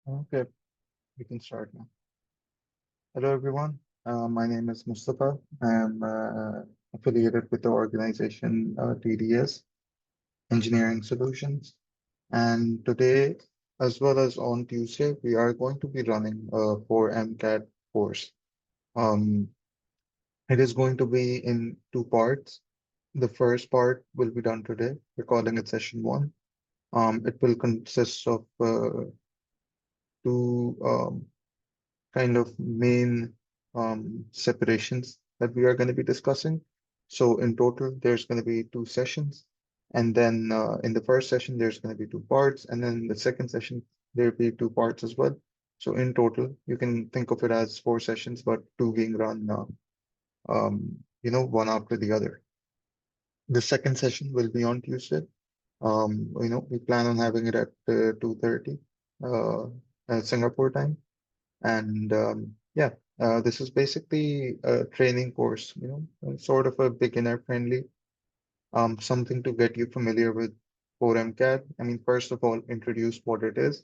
Okay, we can start now. Hello, everyone. My name is Mustafa. I'm affiliated with the organization TDS, Engineering Solutions. And today, as well as on Tuesday, we are going to be running a 4 MCAD course. Um, it is going to be in two parts. The first part will be done today. We're calling it session one. It will consist of two kind of main separations that we are going to be discussing. So in total, there's going to be two sessions. And then in the first session, there's going to be two parts. And then in the second session, there'll be two parts as well. So in total, you can think of it as four sessions, but two being run, one after the other. The second session will be on Tuesday. We plan on having it at 2:30 uh, Singapore time. And yeah, this is basically a training course, sort of a beginner friendly, something to get you familiar with 4MCAD. I mean, first of all, introduce what it is,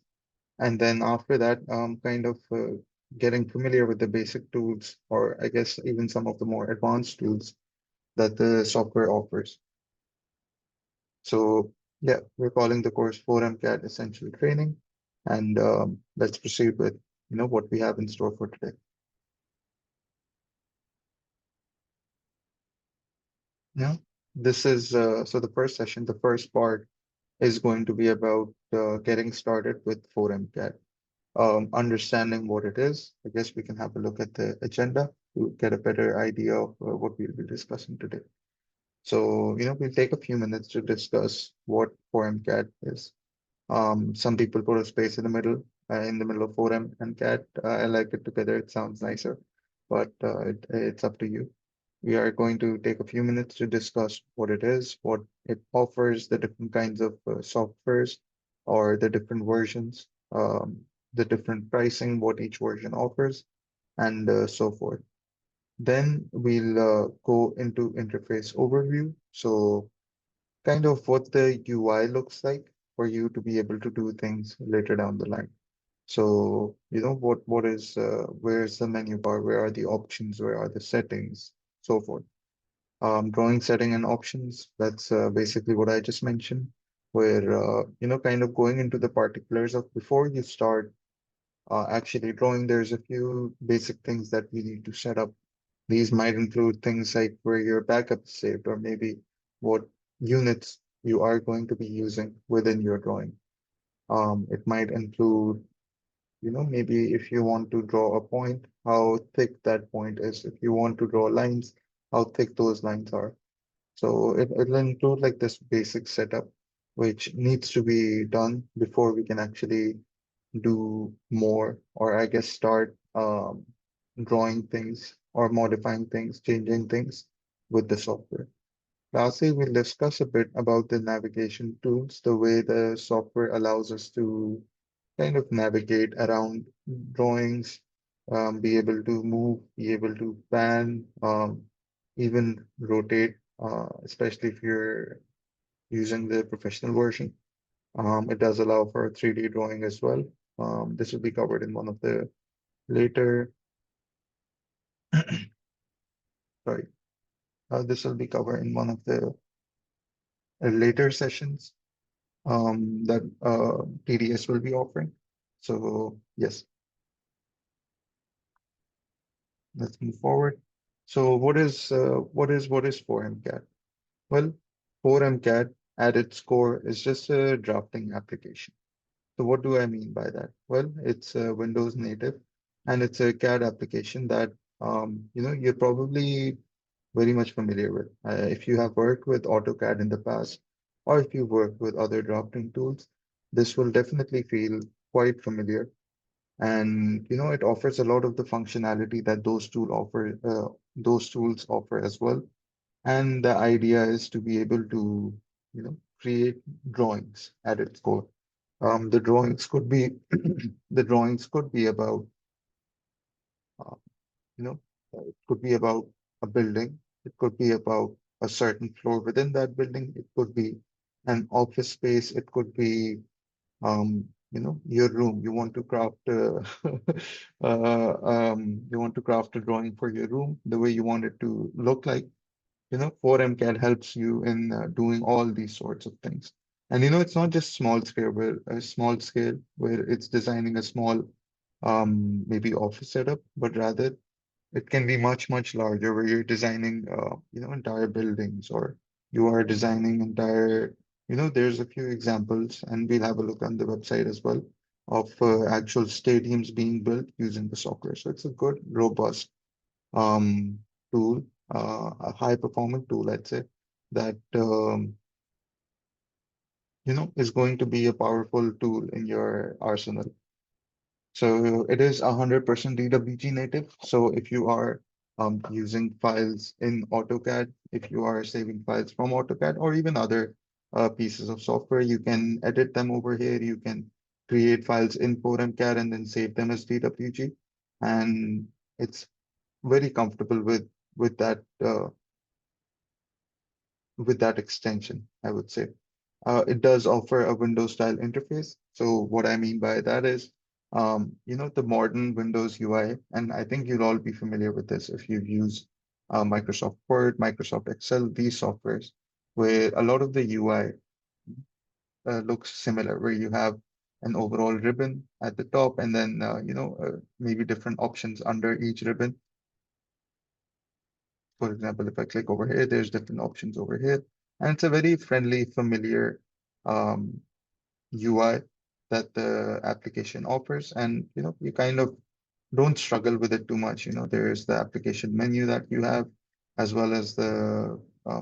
and then after that, kind of getting familiar with the basic tools, or I guess even some of the more advanced tools that the software offers. So yeah, we're calling the course 4MCAD Essential Training, and let's proceed with, what we have in store for today. Yeah, this is so the first session, the first part is going to be about getting started with 4MCAT, understanding what it is. I guess we can have a look at the agenda to get a better idea of what we'll be discussing today. So, we'll take a few minutes to discuss what 4MCAT is. Some people put a space in the middle of 4M and CAT. I like it together. It sounds nicer, but it's up to you. We are going to take a few minutes to discuss what it is, what it offers, the different kinds of softwares or the different versions, the different pricing, what each version offers, and so forth. Then we'll go into interface overview. So kind of what the UI looks like for you to be able to do things later down the line. So, what is where's the menu bar? Where are the options? Where are the settings? So forth. Drawing setting and options, that's basically what I just mentioned, where kind of going into the particulars of before you start actually drawing, there's a few basic things that we need to set up. These might include things like where your backup is saved, or maybe what units you are going to be using within your drawing. It might include, maybe if you want to draw a point, how thick that point is. If you want to draw lines, how thick those lines are. So it'll include like this basic setup, which needs to be done before we can actually do more, or I guess start drawing things or modifying things, changing things with the software. Lastly, we'll discuss a bit about the navigation tools, the way the software allows us to kind of navigate around drawings, be able to move, be able to pan, even rotate, especially if you're using the professional version. It does allow for 3D drawing as well. This will be covered in one of the later, sorry, this will be covered in one of the later sessions that TDS will be offering. So yes, let's move forward. So what is 4MCAT? Well, 4MCAT at its core is just a drafting application. So what do I mean by that? Well, it's a Windows native, and it's a CAD application that you're probably very much familiar with. If you have worked with AutoCAD in the past, or if you worked with other drafting tools, this will definitely feel quite familiar. And it offers a lot of the functionality that those tools offer as well. And the idea is to be able to, create drawings at its core. The drawings could be the drawings could be about uh, you know it could be about a building. It could be about a certain floor within that building. It could be an office space. It could be your room. You want to craft you want to craft a drawing for your room the way you want it to look like. 4M CAD helps you in doing all these sorts of things. And it's not just small scale where it's designing a small maybe office setup, but rather it can be much, much larger where you're designing entire buildings, or you are designing entire, there's a few examples, and we'll have a look on the website as well of actual stadiums being built using the software. So it's a good, robust um, tool, a high performing tool, I'd say, that is going to be a powerful tool in your arsenal. So it is 100% DWG native. So if you are using files in AutoCAD, if you are saving files from AutoCAD or even other pieces of software, you can edit them over here. You can create files in 4MCAD and then save them as DWG. And it's very comfortable with that extension, I would say. It does offer a Windows style interface. So what I mean by that is, the modern Windows UI, and I think you'll all be familiar with this if you've used Microsoft Word, Microsoft Excel, these softwares, where a lot of the UI looks similar, where you have an overall ribbon at the top, and then maybe different options under each ribbon. For example, if I click over here, there's different options over here. And it's a very friendly, familiar um, UI that the application offers. And, you kind of don't struggle with it too much. There's the application menu that you have, as well as the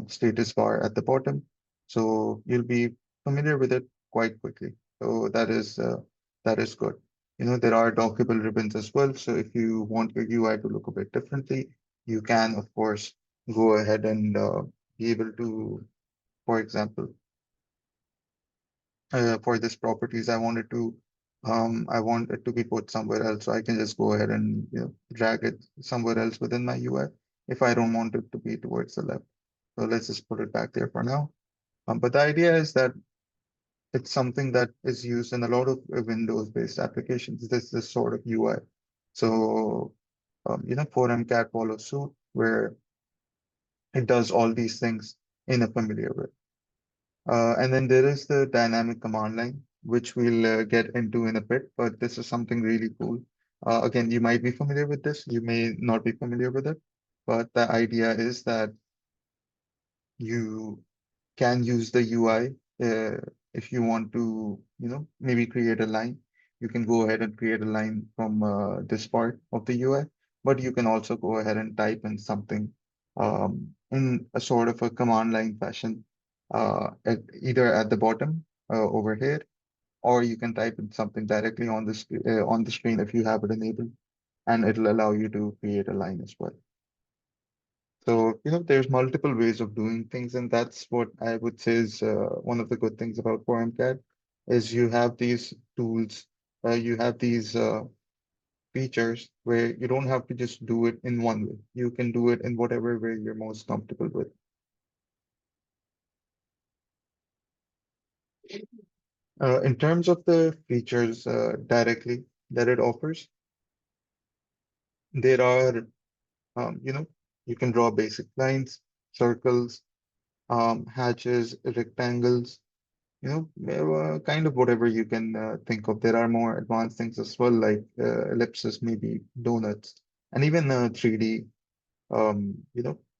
status bar at the bottom. So you'll be familiar with it quite quickly. So that is good. There are dockable ribbons as well. So if you want your UI to look a bit differently, you can, of course, go ahead and be able to, for example, for this properties, I want it to be put somewhere else. So I can just go ahead and drag it somewhere else within my UI if I don't want it to be towards the left. So let's just put it back there for now. But the idea is that it's something that is used in a lot of Windows-based applications. This sort of UI. So 4MCAT follows suit where it does all these things in a familiar way. And then there is the dynamic command line, which we'll get into in a bit, but this is something really cool. Again, you might be familiar with this, you may not be familiar with it, but the idea is that you can use the UI if you want to, maybe create a line. You can go ahead and create a line from this part of the UI, but you can also go ahead and type in something in a sort of a command line fashion, either at the bottom over here, or you can type in something directly on the screen if you have it enabled, and it'll allow you to create a line as well. So, there's multiple ways of doing things, and that's what I would say is one of the good things about 4MCAD is you have these tools, you have these features where you don't have to just do it in one way. You can do it in whatever way you're most comfortable with. In terms of the features directly that it offers, there are, you can draw basic lines, circles, hatches, rectangles, kind of whatever you can think of. There are more advanced things as well, like ellipses, maybe donuts, and even 3D,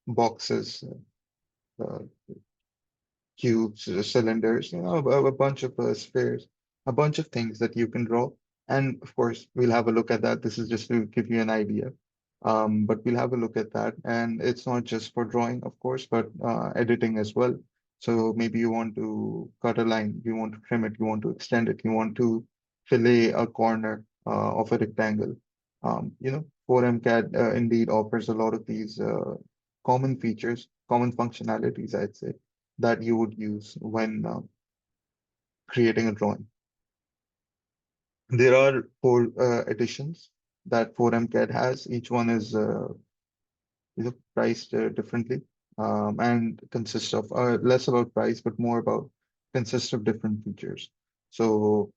boxes, uh, cubes, cylinders, a bunch of spheres, a bunch of things that you can draw. And of course, we'll have a look at that. This is just to give you an idea. But we'll have a look at that. And it's not just for drawing, of course, but editing as well. So maybe you want to cut a line, you want to trim it, you want to extend it, you want to fillet a corner of a rectangle. 4MCAD indeed offers a lot of these common features, common functionalities, I'd say that you would use when creating a drawing. There are four editions that 4MCAD has. Each one is priced differently and consists of less about price, but more about consists of different features. So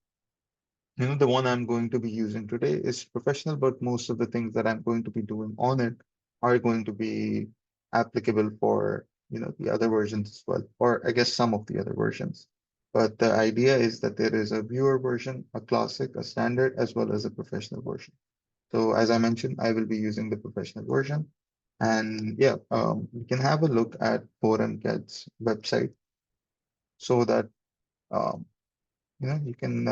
The one I'm going to be using today is professional, but most of the things that I'm going to be doing on it are going to be applicable for, the other versions as well, or I guess some of the other versions. But the idea is that there is a viewer version, a classic, a standard, as well as a professional version. So as I mentioned, I will be using the professional version. And yeah, we can have a look at 4MCAD's website so that um, you can,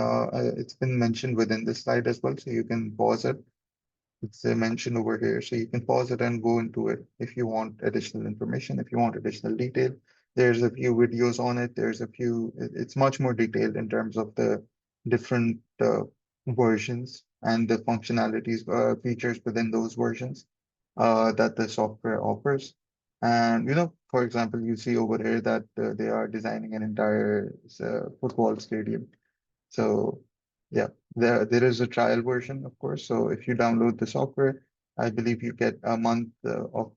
it's been mentioned within the slide as well, so you can pause it. It's mentioned over here, so you can pause it and go into it if you want additional information, if you want additional detail. There's a few videos on it. It's much more detailed in terms of the different versions and the functionalities, features within those versions that the software offers. And, for example, you see over here that they are designing an entire football stadium. So yeah, there is a trial version, of course. So if you download the software, I believe you get a month of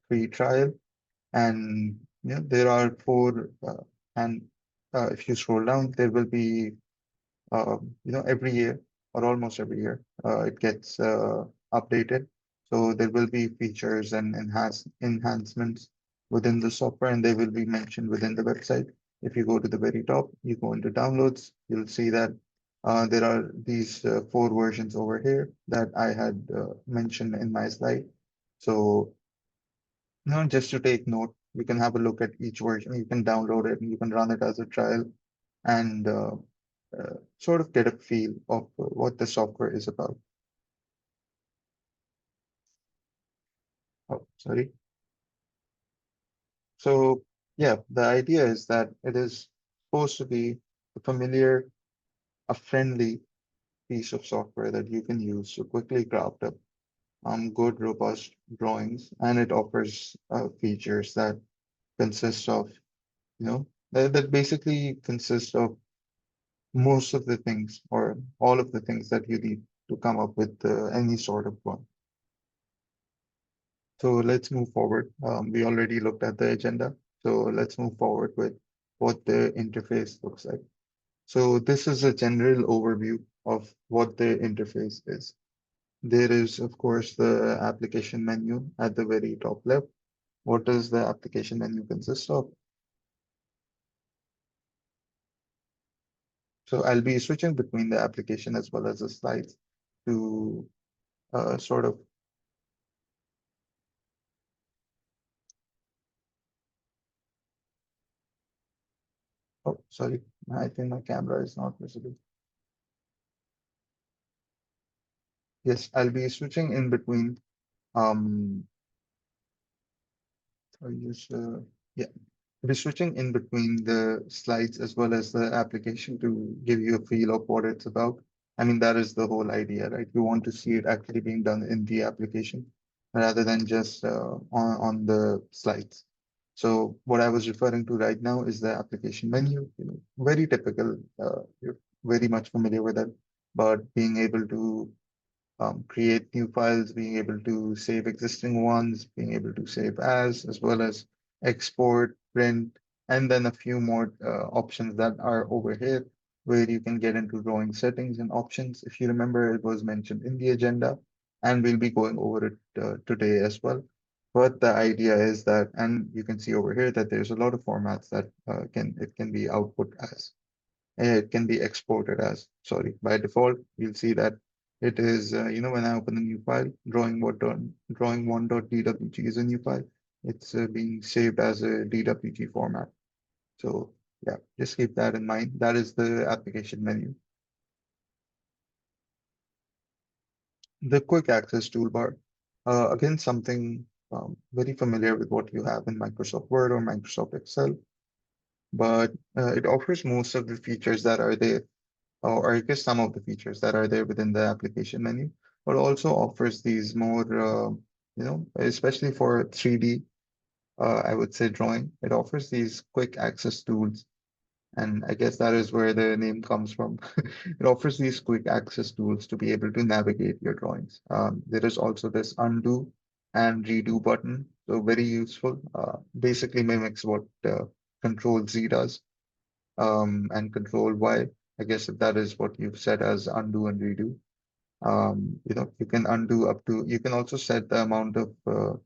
free trial, and there are four. And if you scroll down, there will be every year or almost every year, it gets updated. So there will be features and enhancements within the software, and they will be mentioned within the website. If you go to the very top, you go into downloads, you'll see that there are these four versions over here that I had mentioned in my slide. So, just to take note, you can have a look at each version. You can download it and you can run it as a trial and sort of get a feel of what the software is about. Oh, sorry. So, yeah, the idea is that it is supposed to be a familiar, a friendly piece of software that you can use to quickly craft up good, robust drawings, and it offers features that consist of, that basically consist of most of the things or all of the things that you need to come up with any sort of drawing. So let's move forward. We already looked at the agenda. So let's move forward with what the interface looks like. So this is a general overview of what the interface is. There is, of course, the application menu at the very top left. What does the application menu consist of? So I'll be switching between the application as well as the slides to sort of, oh, sorry, I think my camera is not visible. Yes, I'll be switching in between sorry, just yeah. We're switching in between the slides as well as the application to give you a feel of what it's about. I mean, that is the whole idea, right? You want to see it actually being done in the application rather than just on the slides. So what I was referring to right now is the application menu, very typical. You're very much familiar with it, but being able to create new files, being able to save existing ones, being able to save as well as export, print, and then a few more options that are over here where you can get into drawing settings and options. If you remember, it was mentioned in the agenda, and we'll be going over it today as well. But the idea is that, and you can see over here that there's a lot of formats that it can be output as. It can be exported as, sorry, by default, you'll see that it is, when I open a new file, drawing1.dwg is a new file. It's being saved as a DWG format. So yeah, just keep that in mind. That is the application menu. The quick access toolbar, again, something very familiar with what you have in Microsoft Word or Microsoft Excel, but it offers most of the features that are there or I guess some of the features that are there within the application menu, but also offers these more, especially for 3D, I would say drawing, it offers these quick access tools. And I guess that is where the name comes from. It offers these quick access tools to be able to navigate your drawings. There is also this undo and redo button, so very useful. Basically mimics what Control Z does and Control Y. I guess if that is what you've set as undo and redo. You can undo up to, you can also set the amount of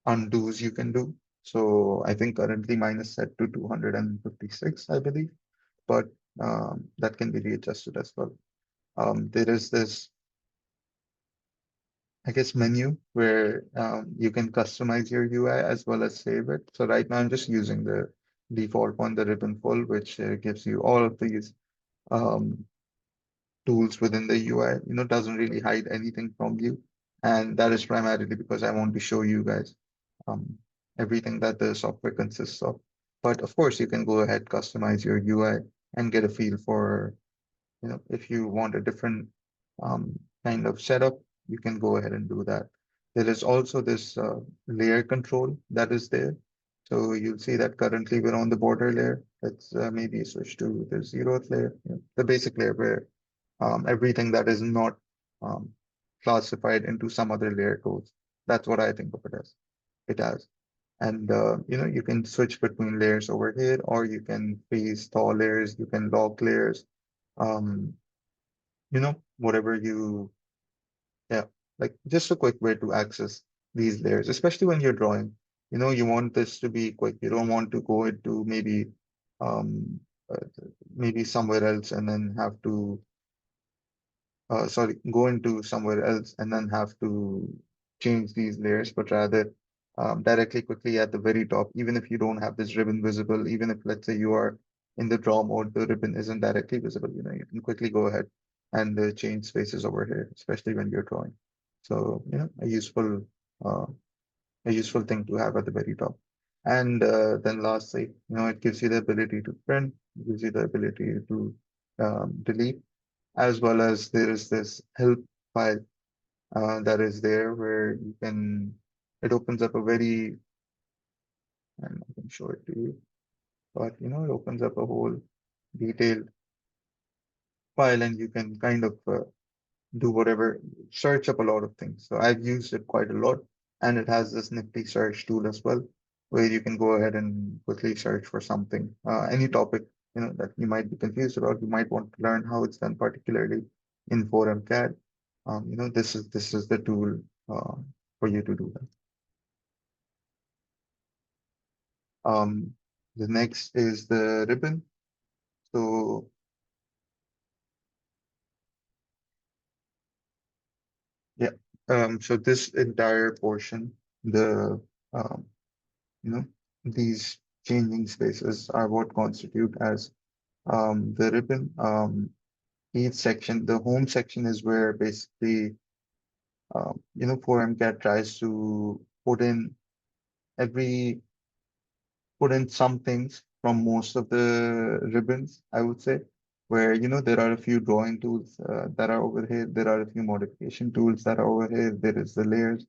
undos you can do. So I think currently mine is set to 256, I believe, but that can be readjusted as well. There is this, I guess, menu where you can customize your UI as well as save it. So right now I'm just using the default one, the ribbon full, which gives you all of these um, tools within the UI. Doesn't really hide anything from you. And that is primarily because I want to show you guys um, everything that the software consists of. But of course, you can go ahead, customize your UI and get a feel for, if you want a different kind of setup, you can go ahead and do that. There is also this layer control that is there. So you'll see that currently we're on the border layer. Let's maybe switch to the zeroth layer, the basic layer where everything that is not um, classified into some other layer codes. That's what I think of it as. It as. And you can switch between layers over here, or you can freeze thaw layers, you can lock layers, um, whatever you, yeah, like just a quick way to access these layers, especially when you're drawing. You want this to be quick. You don't want to go into um, uh, maybe somewhere else and then have to go into somewhere else and then have to change these layers, but rather directly quickly at the very top, even if you don't have this ribbon visible, even if let's say you are in the draw mode, the ribbon isn't directly visible, you can quickly go ahead and change spaces over here, especially when you're drawing. So, uh, a useful thing to have at the very top. And then lastly, it gives you the ability to print, it gives you the ability to delete, as well as there is this help file that is there where it opens up a very, and I can show it to you, but it opens up a whole detailed file and you can kind of do whatever, search up a lot of things. So I've used it quite a lot, and it has this nifty search tool as well, where you can go ahead and quickly search for something, any topic, that you might be confused about, you might want to learn how it's done, particularly in 4M CAD. This is the tool for you to do that. Um, the next is the ribbon. So yeah, so this entire portion, the um, you know, these changing spaces are what constitute as the ribbon. Each section, the home section is where basically, 4MCAT tries to every, put in some things from most of the ribbons, I would say, where, there are a few drawing tools that are over here. There are a few modification tools that are over here. There is the layers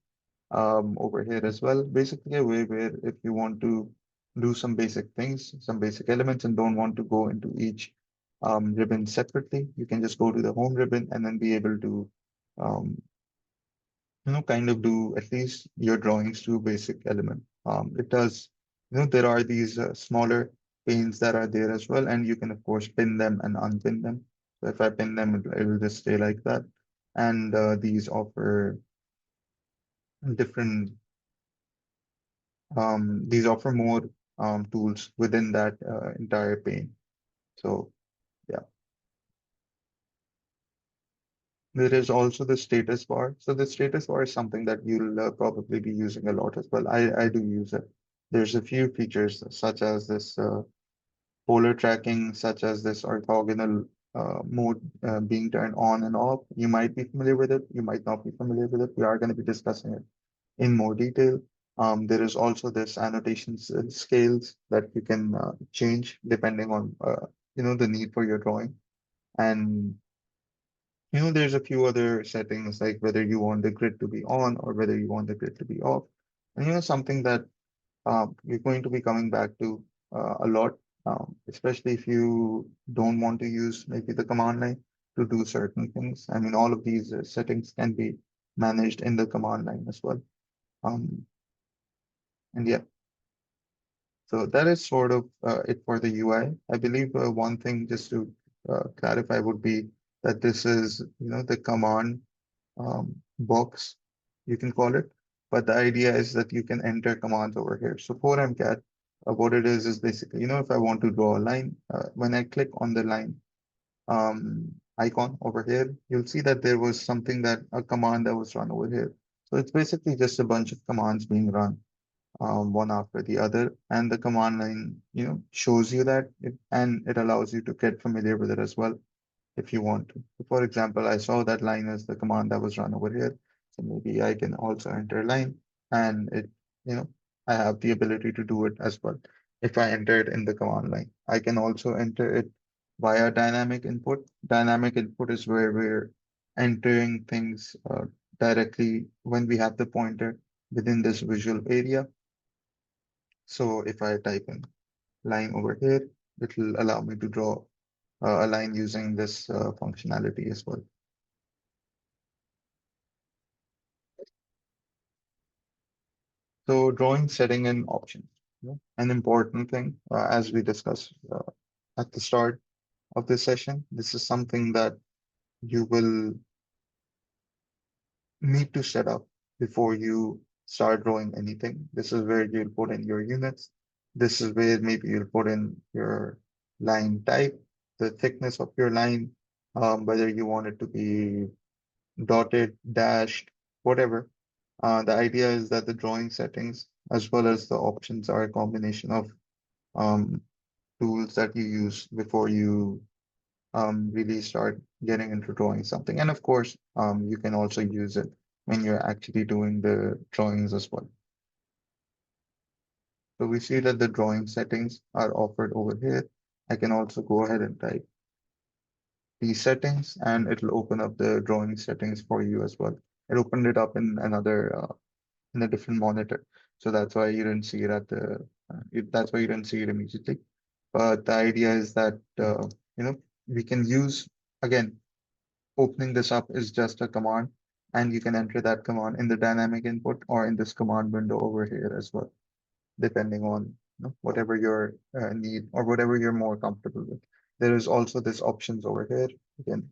over here as well. Basically, a way where if you want to do some basic things, some basic elements, and don't want to go into each ribbon separately, you can just go to the home ribbon and then be able to, um, kind of do at least your drawings to a basic element. It does, there are these smaller panes that are there as well, and you can of course pin them and unpin them. So if I pin them, it will just stay like that. And these offer different these offer more tools within that entire pane. So yeah, there is also the status bar. So the status bar is something that you'll probably be using a lot as well. I do use it. There's a few features such as this polar tracking, such as this orthogonal mode being turned on and off. You might be familiar with it. You might not be familiar with it. We are going to be discussing it in more detail. There is also this annotations scales that you can change depending on the need for your drawing. And there's a few other settings like whether you want the grid to be on or whether you want the grid to be off. And something that you're going to be coming back to a lot, especially if you don't want to use maybe the command line to do certain things. I mean, all of these settings can be managed in the command line as well. Um, and yeah. So that is sort of it for the UI. I believe one thing just to clarify would be that this is, the command box, you can call it. But the idea is that you can enter commands over here. So for MCAT, what it is basically, if I want to draw a line, when I click on the line icon over here, you'll see that there was a command that was run over here. So it's basically just a bunch of commands being run one after the other, and the command line, shows you that, and it allows you to get familiar with it as well if you want to. So for example, I saw that line as the command that was run over here. So maybe I can also enter line, and you know, I have the ability to do it as well. If I enter it in the command line, I can also enter it via dynamic input. Dynamic input is where we're entering things directly when we have the pointer within this visual area. So if I type in line over here, it will allow me to draw a line using this functionality as well. So drawing, setting, and options. An important thing, as we discussed at the start of this session. This is something that you will need to set up before you start drawing anything. This is where you'll put in your units. This is where maybe you'll put in your line type, the thickness of your line, whether you want it to be dotted, dashed, whatever. The idea is that the drawing settings as well as the options are a combination of um, tools that you use before you really start getting into drawing something. And of course, you can also use it when you're actually doing the drawings as well. So we see that the drawing settings are offered over here. I can also go ahead and type these settings and it'll open up the drawing settings for you as well. It opened it up in in a different monitor. So that's why you didn't see it that's why you didn't see it immediately. But the idea is that, we can use, again, opening this up is just a command, and you can enter that command in the dynamic input or in this command window over here as well, depending on whatever your need or whatever you're more comfortable with. There is also this options over here again,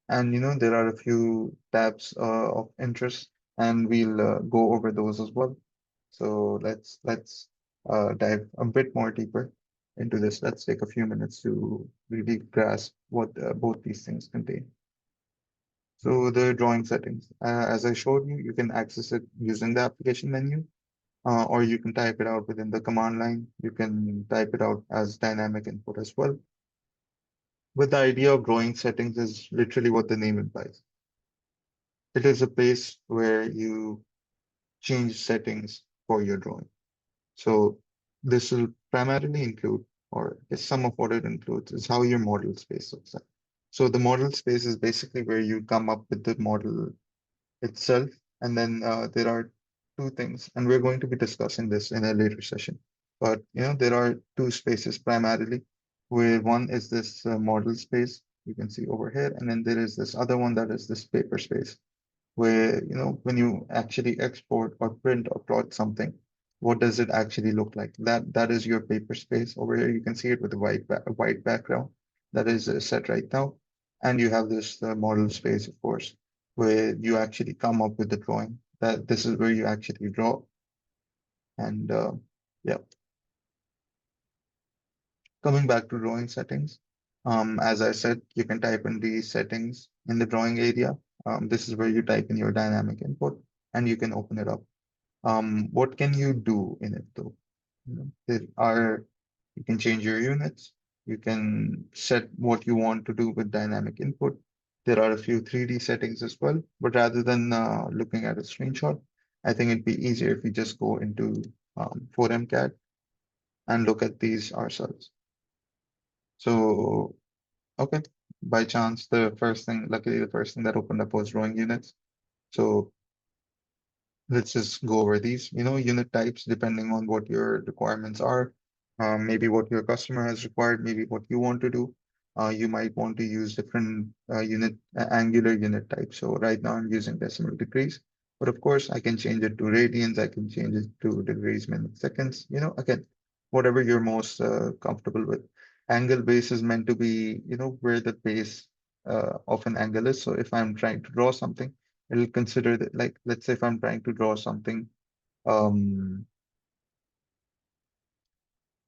and there are a few tabs of interest, and we'll go over those as well. So let's dive a bit more deeper into this. Let's take a few minutes to really grasp what both these things contain. So the drawing settings, as I showed you, you can access it using the application menu, or you can type it out within the command line. You can type it out as dynamic input as well. But the idea of drawing settings is literally what the name implies. It is a place where you change settings for your drawing. So this will primarily include, or some of what it includes, is how your model space looks like. So the model space is basically where you come up with the model itself. And then there are two things, and we're going to be discussing this in a later session. But there are two spaces primarily, where one is this model space you can see over here, and then there is this other one that is this paper space, where when you actually export or print or plot something, what does it actually look like? That is your paper space over here. You can see it with a white background that is set right now, and you have this model space, of course, where you actually come up with the drawing. That this is where you actually draw, and yeah. Coming back to drawing settings, as I said, you can type in these settings in the drawing area. This is where you type in your dynamic input, and you can open it up. What can you do in it though? There are, you can change your units. You can set what you want to do with dynamic input. There are a few 3D settings as well, but rather than looking at a screenshot, I think it'd be easier if we just go into 4MCAD and look at these ourselves. So, okay, by chance, luckily the first thing that opened up was drawing units. So let's just go over these, unit types, depending on what your requirements are, maybe what your customer has required, maybe what you want to do. You might want to use different angular unit types. So right now I'm using decimal degrees, but of course I can change it to radians. I can change it to degrees, minutes, seconds, again, whatever you're most comfortable with. Angle base is meant to be, where the base of an angle is. So if I'm trying to draw something, it'll consider that, like, let's say if I'm trying to draw something, um,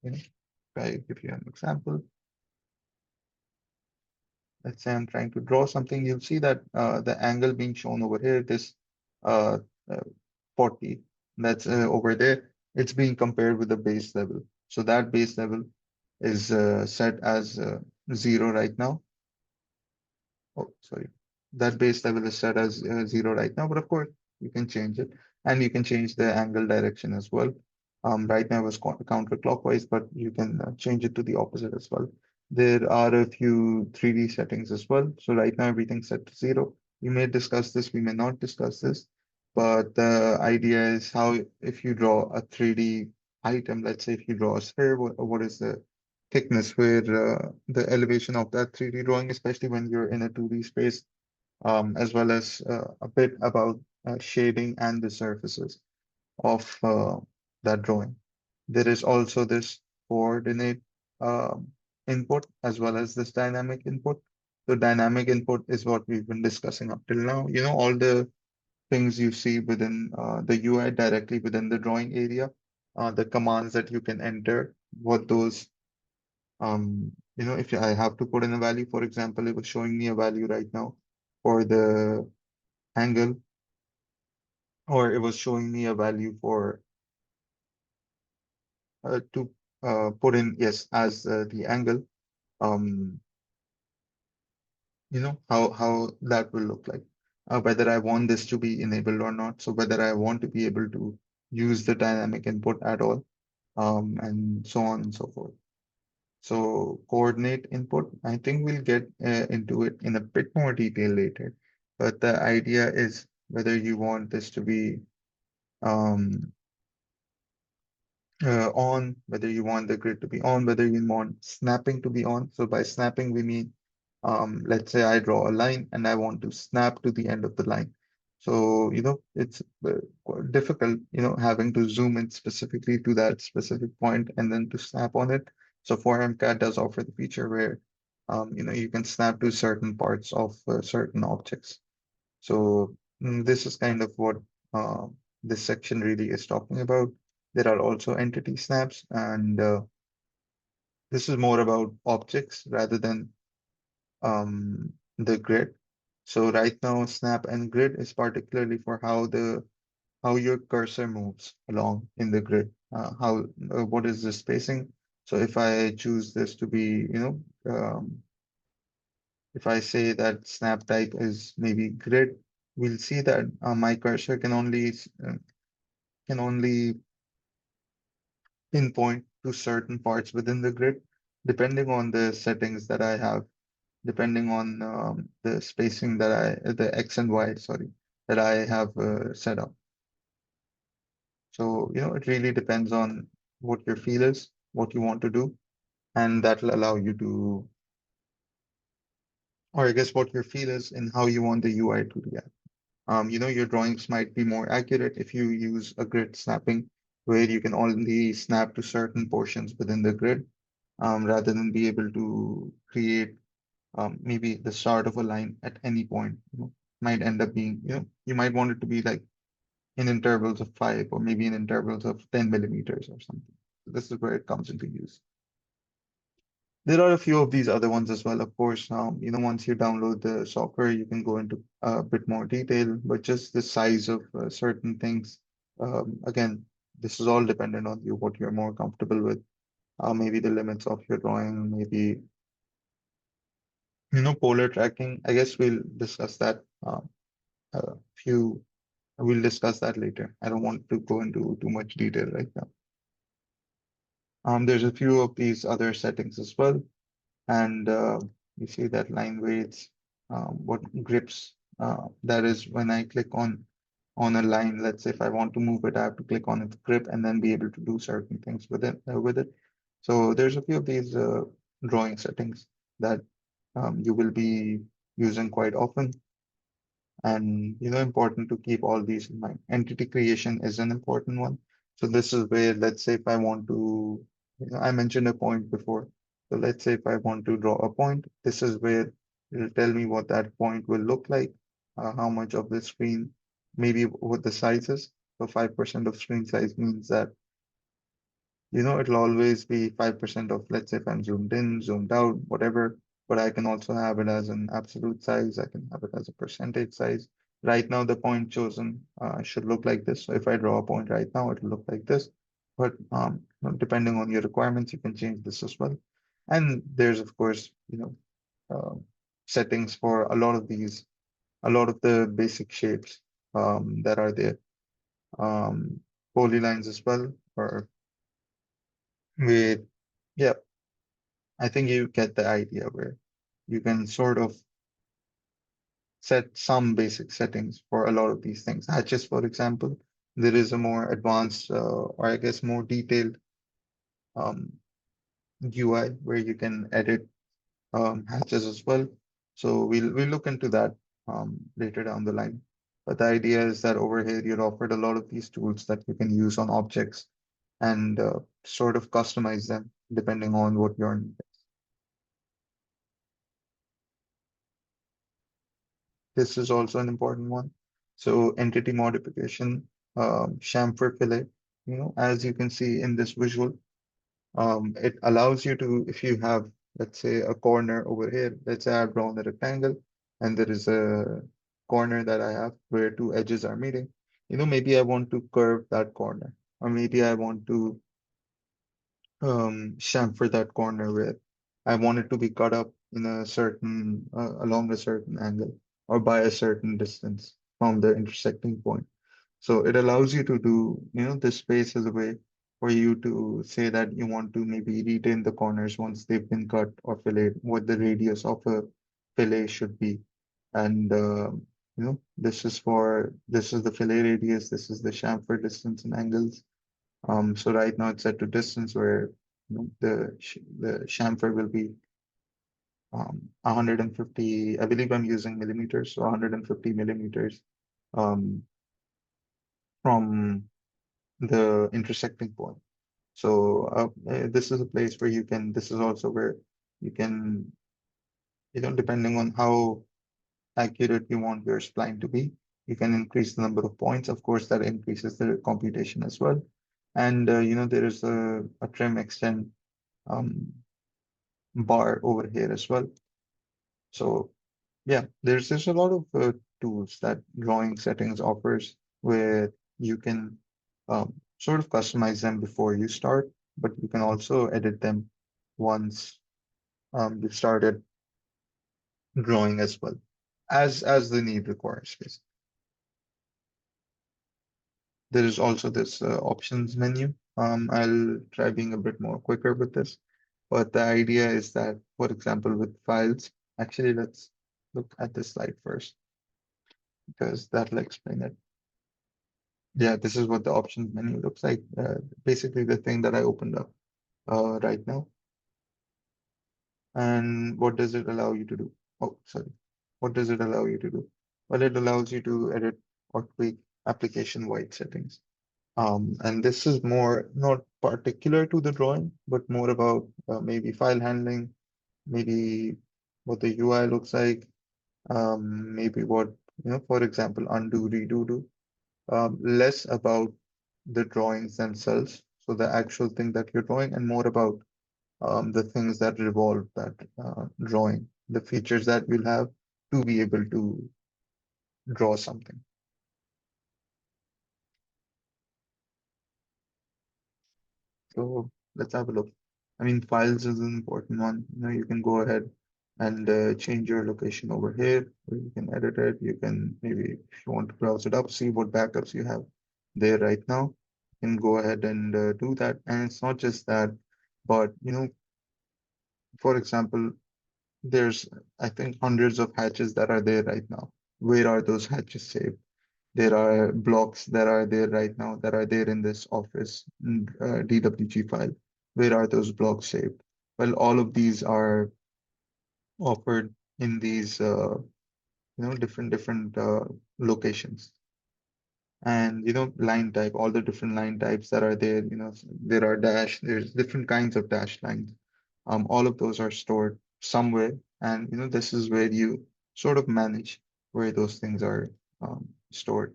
if I give you an example, let's say I'm trying to draw something, you'll see that the angle being shown over here, this uh, uh, 40, that's over there, it's being compared with the base level. So that base level is set as 0 right now. Oh, sorry. That base level is set as 0 right now, but of course you can change it, and you can change the angle direction as well. Right now it's counterclockwise, but you can change it to the opposite as well. There are a few 3D settings as well. So right now everything's set to 0. We may discuss this, we may not discuss this, but the idea is how if you draw a 3D item, let's say if you draw a sphere, what is the thickness where the elevation of that 3D drawing, especially when you're in a 2D space, as well as a bit about shading and the surfaces of that drawing. There is also this coordinate um, input as well as this dynamic input. The dynamic input is what we've been discussing up till now. All the things you see within the UI directly within the drawing area, the commands that you can enter, what those if I have to put in a value, for example, it was showing me a value right now for the angle, or it was showing me a value for to put in, yes, as the angle, um, how that will look like, whether I want this to be enabled or not. So whether I want to be able to use the dynamic input at all, and so on and so forth. So coordinate input, I think we'll get into it in a bit more detail later. But the idea is whether you want this to be um, on, whether you want the grid to be on, whether you want snapping to be on. So by snapping, we mean, let's say I draw a line and I want to snap to the end of the line. So, it's quite difficult, having to zoom in specifically to that specific point and then to snap on it. So 4MCAD does offer the feature where, you can snap to certain parts of certain objects. So this is kind of what uh, this section really is talking about. There are also entity snaps, and this is more about objects rather than the grid. So right now, snap and grid is particularly for how your cursor moves along in the grid. What is the spacing? So if I choose this to be, if I say that snap type is maybe grid, we'll see that my cursor can only pinpoint to certain parts within the grid, depending on the settings that I have, depending on the spacing the X and Y, sorry, that I have set up. So, it really depends on what your feel is, what you want to do, and that will allow you to, or I guess what your feel is and how you want the UI to react. Your drawings might be more accurate if you use a grid snapping, where you can only snap to certain portions within the grid, rather than be able to create maybe the start of a line at any point. Might end up being, you might want it to be like in intervals of 5 or maybe in intervals of 10 millimeters or something. So this is where it comes into use. There are a few of these other ones as well, of course. Once you download the software, you can go into a bit more detail, but just the size of certain things. Again, this is all dependent on you, what you're more comfortable with. Maybe the limits of your drawing, maybe, polar tracking. I guess we'll discuss that a few, we'll discuss that later. I don't want to go into too much detail right now. There's a few of these other settings as well. And you see that line weights, what grips, that is when I click on a line. Let's say if I want to move it, I have to click on its grip and then be able to do certain things with it. So there's a few of these drawing settings that you will be using quite often, and important to keep all these in mind. Entity creation is an important one. So this is where, let's say if I want to, I mentioned a point before, So let's say if I want to draw a point, this is where it'll tell me what that point will look like, how much of the screen, maybe what the size is. So 5% of screen size means that, it'll always be 5% of, let's say if I'm zoomed in, zoomed out, whatever, but I can also have it as an absolute size. I can have it as a percentage size. Right now, the point chosen should look like this. So if I draw a point right now, it'll look like this. But depending on your requirements, you can change this as well. And there's, of course, um, settings for a lot of the basic shapes that are there. Um, Polylines as well, or with, yeah, I think you get the idea where you can sort of set some basic settings for a lot of these things. Hatches, for example, there is a more advanced, or I guess more detailed um, UI where you can edit hatches as well. So we'll look into that later down the line. But the idea is that over here you're offered a lot of these tools that you can use on objects and sort of customize them depending on what your need. This is also an important one. So entity modification, chamfer fillet, as you can see in this visual, it allows you to, if you have, let's say, a corner over here, let's say I've drawn a rectangle and there is a corner that I have where two edges are meeting. Maybe I want to curve that corner, or maybe I want to chamfer that corner where I want it to be cut up in a certain, along a certain angle or by a certain distance from the intersecting point. So it allows you to do, this space as a way for you to say that you want to maybe retain the corners once they've been cut or filleted, what the radius of a fillet should be. And, this is the fillet radius, this is the chamfer distance and angles. So right now it's set to distance where the chamfer will be 150. I believe I'm using millimeters, so 150 millimeters um, from the intersecting point. So this is a place where you can. This is also where you can, depending on how accurate you want your spline to be, you can increase the number of points. Of course, that increases the computation as well. And there is a trim extend um, bar over here as well. So yeah, there's a lot of tools that drawing settings offers where you can sort of customize them before you start, but you can also edit them once you've started drawing as well, as the need requires. Basically. There is also this options menu. I'll try being a bit more quicker with this, but the idea is that, for example, with files, actually, let's look at this slide first because that'll explain it. Yeah, this is what the options menu looks like. Basically, the thing that I opened up right now. And what does it allow you to do? Oh, sorry. What does it allow you to do? Well, it allows you to edit or tweak application-wide settings. And this is more not particular to the drawing, but more about maybe file handling, maybe what the UI looks like, maybe what, for example, undo, redo do. Less about the drawings themselves, so the actual thing that you're drawing, and more about the things that revolve that drawing, the features that we'll have to be able to draw something. So let's have a look. I mean, files is an important one. You can go ahead and change your location over here, where you can edit it. You can maybe, if you want to browse it up, see what backups you have there right now. You can go ahead and do that. And it's not just that, but for example, there's, I think, hundreds of hatches that are there right now. Where are those hatches saved? There are blocks that are there right now that are there in this Office DWG file. Where are those blocks saved? Well, all of these are offered in these, different locations. And, line type, all the different line types that are there, there are dash, there's different kinds of dash lines. All of those are stored somewhere, and this is where you sort of manage where those things are stored.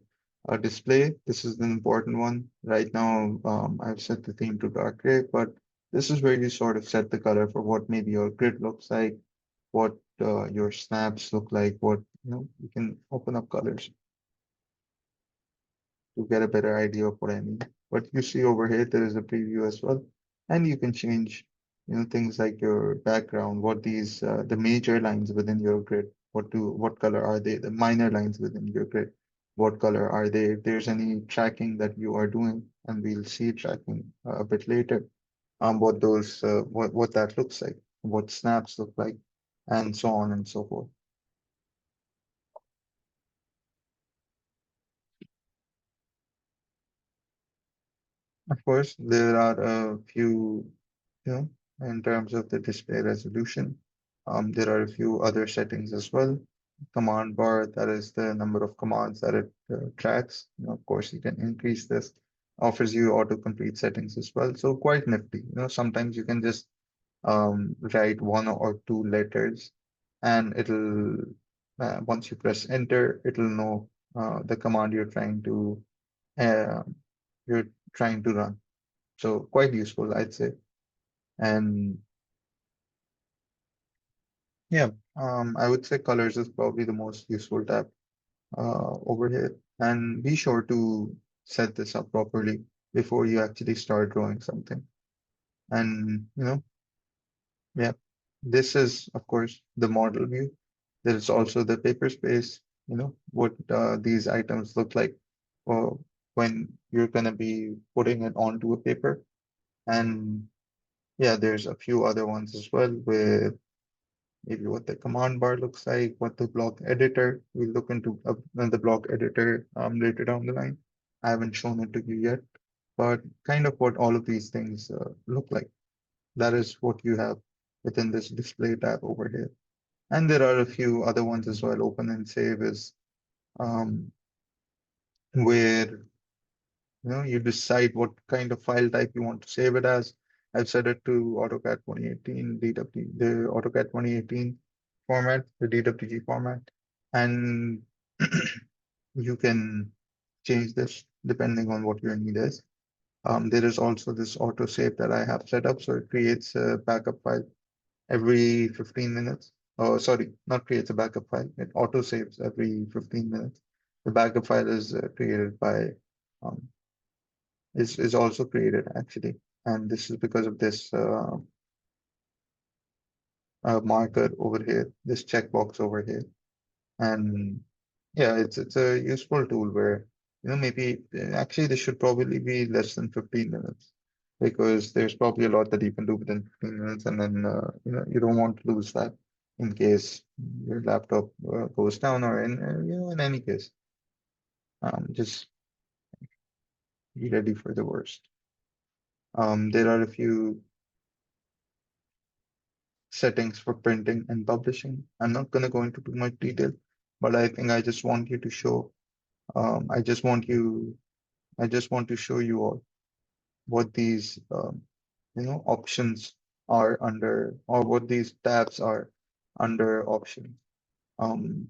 A display, this is an important one. Right now, I've set the theme to dark gray, but this is where you sort of set the color for what maybe your grid looks like, what your snaps look like, what you can open up colors to get a better idea of what I mean. But you see over here, there is a preview as well, and you can change, things like your background, what these the major lines within your grid, what color are they? The minor lines within your grid, what color are they? If there's any tracking that you are doing, and we'll see tracking a bit later, what that looks like, what snaps look like, and so on and so forth. Of course, there are a few, you know, in terms of the display resolution. There are a few other settings as well. Command bar, that is the number of commands that it tracks. Of course, you can increase this. Offers you autocomplete settings as well. So quite nifty. Sometimes you can just write one or two letters, and it'll once you press enter, it'll know the command uh, you're trying to run. So quite useful, I'd say. And yeah, I would say colors is probably the most useful tab over here. And be sure to set this up properly before you actually start drawing something. And yeah, this is of course the model view. There is also the paper space, what these items look like uh, when you're gonna be putting it onto a paper. And yeah, there's a few other ones as well with maybe what the command bar looks like, what the block editor, we'll look into the block editor later down the line. I haven't shown it to you yet, but kind of what all of these things look like. That is what you have within this display tab over here. And there are a few other ones as well. Open and save is um, where you decide what kind of file type you want to save it as. I've set it to AutoCAD 2018 DW, the AutoCAD 2018 format, the DWG format, and you can change this depending on what your need is. There is also this auto save that I have set up, so it creates a backup file every 15 minutes. Oh, sorry, not creates a backup file. It auto saves every 15 minutes. The backup file is created by um, is also created actually, and this is because of this marker over here, this checkbox over here. And yeah, it's a useful tool where maybe actually this should probably be less than 15 minutes because there's probably a lot that you can do within 15 minutes, and then you don't want to lose that in case your laptop goes down, or in any case, just be ready for the worst. There are a few settings for printing and publishing. I'm not going to go into too much detail, but I think I just want you to show, I just want you, I just want to show you all what these, options are under, or what these tabs are under option. Um,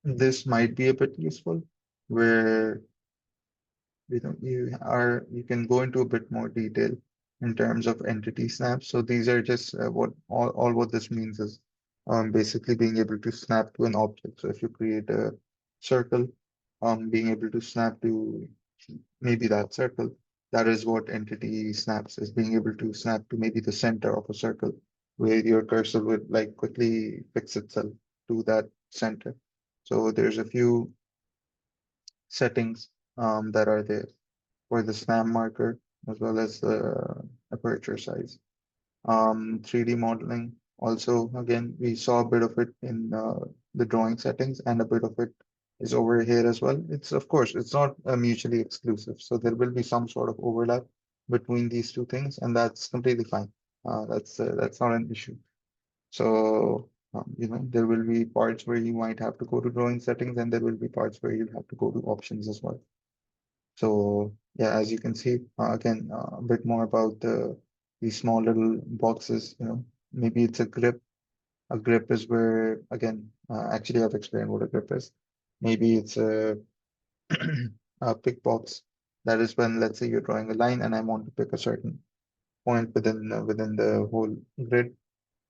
this might be a bit useful where you can go into a bit more detail in terms of entity snaps. So these are just all what this means is basically being able to snap to an object. So if you create a circle, being able to snap to maybe that circle, that is what entity snaps is, being able to snap to maybe the center of a circle where your cursor would like quickly fix itself to that center. So there's a few settings that are there for the snap marker as well as the aperture size. 3D modeling, also, again, we saw a bit of it in the drawing settings, and a bit of it is over here as well. It's, of course, it's not mutually exclusive. So there will be some sort of overlap between these two things, and that's completely fine. That's not an issue. So, there will be parts where you might have to go to drawing settings, and there will be parts where you'll have to go to options as well. So yeah, as you can see, again, a bit more about the these small little boxes, maybe it's a grip. A grip is where, again, actually I've explained what a grip is. Maybe it's a, a pick box. That is when, let's say, you're drawing a line and I want to pick a certain point within the whole grid.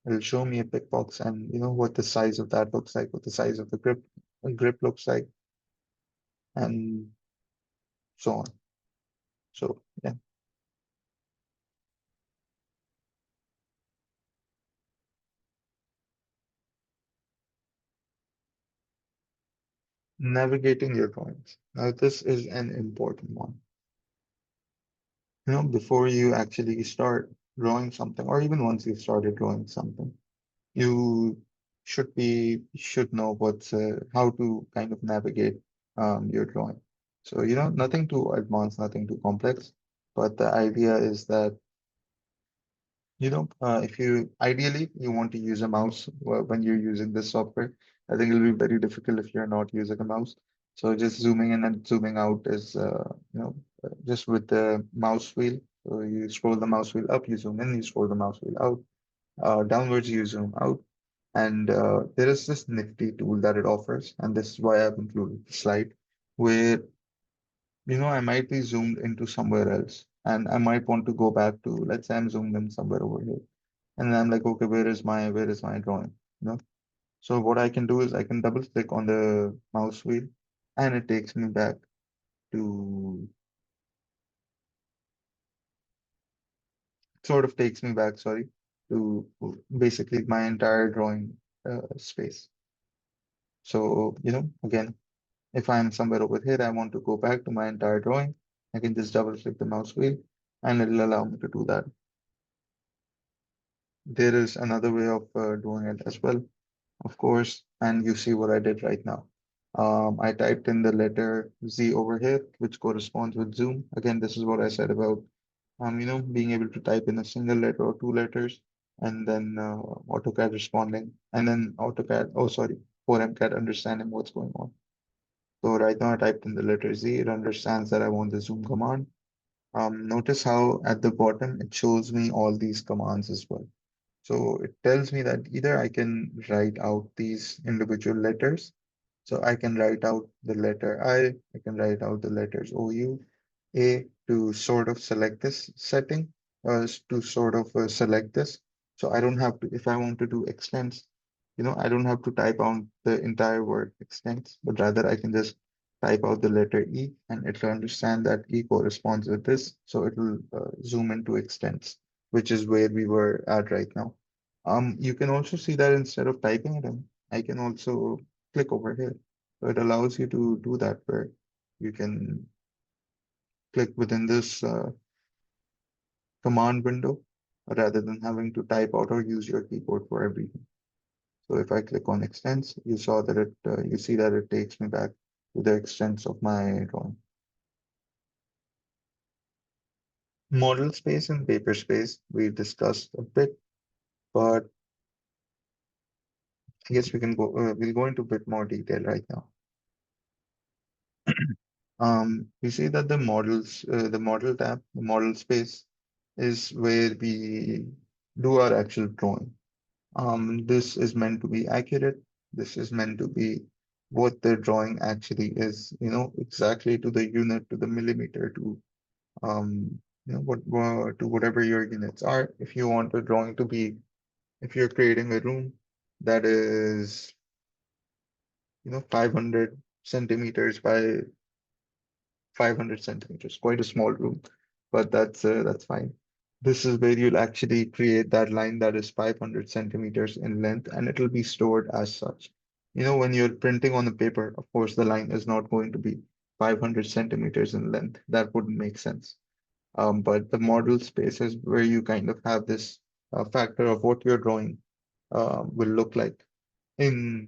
It'll show me a pick box and what the size of that looks like, what the size of the grip looks like, and so on. So yeah, navigating your drawings. Now this is an important one. Before you actually start drawing something, or even once you've started drawing something, you should know what's how to kind of navigate your drawing. So nothing too advanced, nothing too complex, but the idea is that if you ideally you want to use a mouse when you're using this software. I think it'll be very difficult if you're not using a mouse. So just zooming in and zooming out is just with the mouse wheel. So you scroll the mouse wheel up, you zoom in, you scroll the mouse wheel out, downwards you zoom out. And there is this nifty tool that it offers, and this is why I've included the slide, where I might be zoomed into somewhere else, and I might want to go back to, let's say I'm zoomed in somewhere over here, and I'm like, okay, where is my drawing? You know, so what I can do is I can double click on the mouse wheel, and it takes me back to sort of takes me back, sorry, to basically my entire drawing space. So again, if I'm somewhere over here, I want to go back to my entire drawing. I can just double click the mouse wheel and it'll allow me to do that. There is another way of doing it as well, of course, and you see what I did right now. I typed in the letter Z over here, which corresponds with zoom. Again, this is what I said about being able to type in a single letter or two letters, and then AutoCAD responding, and then AutoCAD, oh sorry, 4MCAD understanding what's going on. So right now I typed in the letter Z. It understands that I want the zoom command. Notice how at the bottom it shows me all these commands as well. So it tells me that either I can write out these individual letters. So I can write out the letter I can write out the letters OU, A to sort of select this setting, to sort of select this. So I don't have to, if I want to do extents, I don't have to type out the entire word extents, but rather I can just type out the letter E and it'll understand that E corresponds with this. So it'll zoom into extents, which is where we were at right now. You can also see that instead of typing it in, I can also click over here. So it allows you to do that where you can click within this command window rather than having to type out or use your keyboard for everything. So if I click on extents, you see that it takes me back to the extents of my drawing. Model space and paper space we discussed a bit, but I guess we'll go into a bit more detail right now. We see that the model tab, the model space is where we do our actual drawing. This is meant to be accurate. This is meant to be what the drawing actually is, exactly to the unit, to the millimeter, to to whatever your units are. If you want a drawing to be, if you're creating a room that is, 500 centimeters by 500 centimeters, quite a small room, but that's fine. This is where you'll actually create that line that is 500 centimeters in length, and it'll be stored as such. When you're printing on the paper, of course, the line is not going to be 500 centimeters in length. That wouldn't make sense. But the model space is where you kind of have this factor of what your drawing will look like in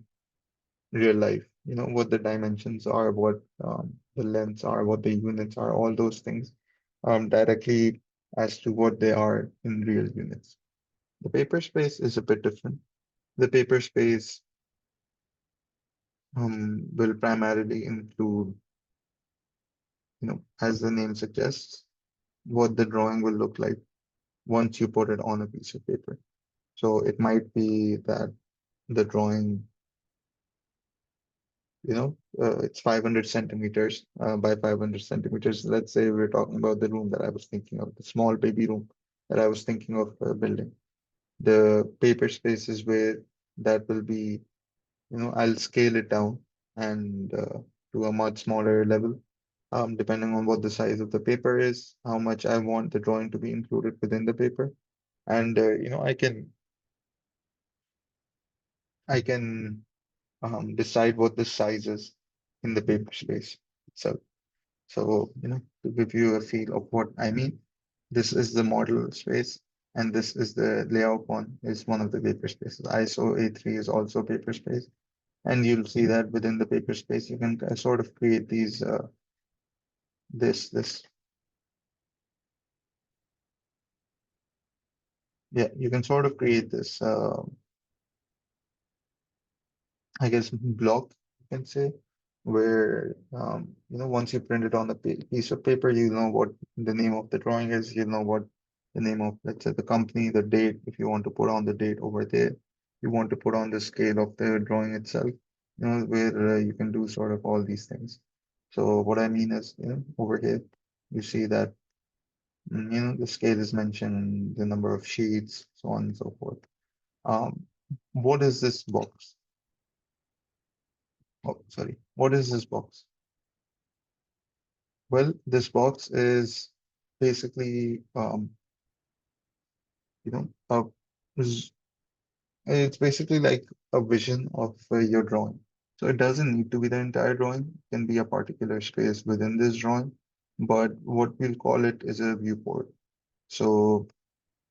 real life. What the dimensions are, what the lengths are, what the units are, all those things directly as to what they are in real units. The paper space is a bit different. The paper space will primarily include, as the name suggests, what the drawing will look like. once you put it on a piece of paper. So it might be that the drawing, it's 500 centimeters by 500 centimeters. Let's say we're talking about the room that I was thinking of, the small baby room that I was thinking of building. The paper spaces where that will be, I'll scale it down and to a much smaller level, depending on what the size of the paper is, how much I want the drawing to be included within the paper. And, I can decide what the size is in the paper space itself. So, to give you a feel of what I mean, this is the model space, and this is the layout one, is one of the paper spaces. ISO A3 is also a paper space. And you'll see that within the paper space, you can sort of create these, this, yeah, you can sort of create this, I guess, block, you can say, where, once you print it on a piece of paper, you know what the name of the drawing is, you know what the name of, let's say, the company, the date, if you want to put on the date over there, you want to put on the scale of the drawing itself, where you can do sort of all these things. So what I mean is, over here, you see that, the scale is mentioned, the number of sheets, so on and so forth. Um, what is this box? Oh, sorry. What is this box? Well, this box is basically, you know, a, is- it's basically like a vision of your drawing. So it doesn't need to be the entire drawing, it can be a particular space within this drawing, but what we'll call it is a viewport. So,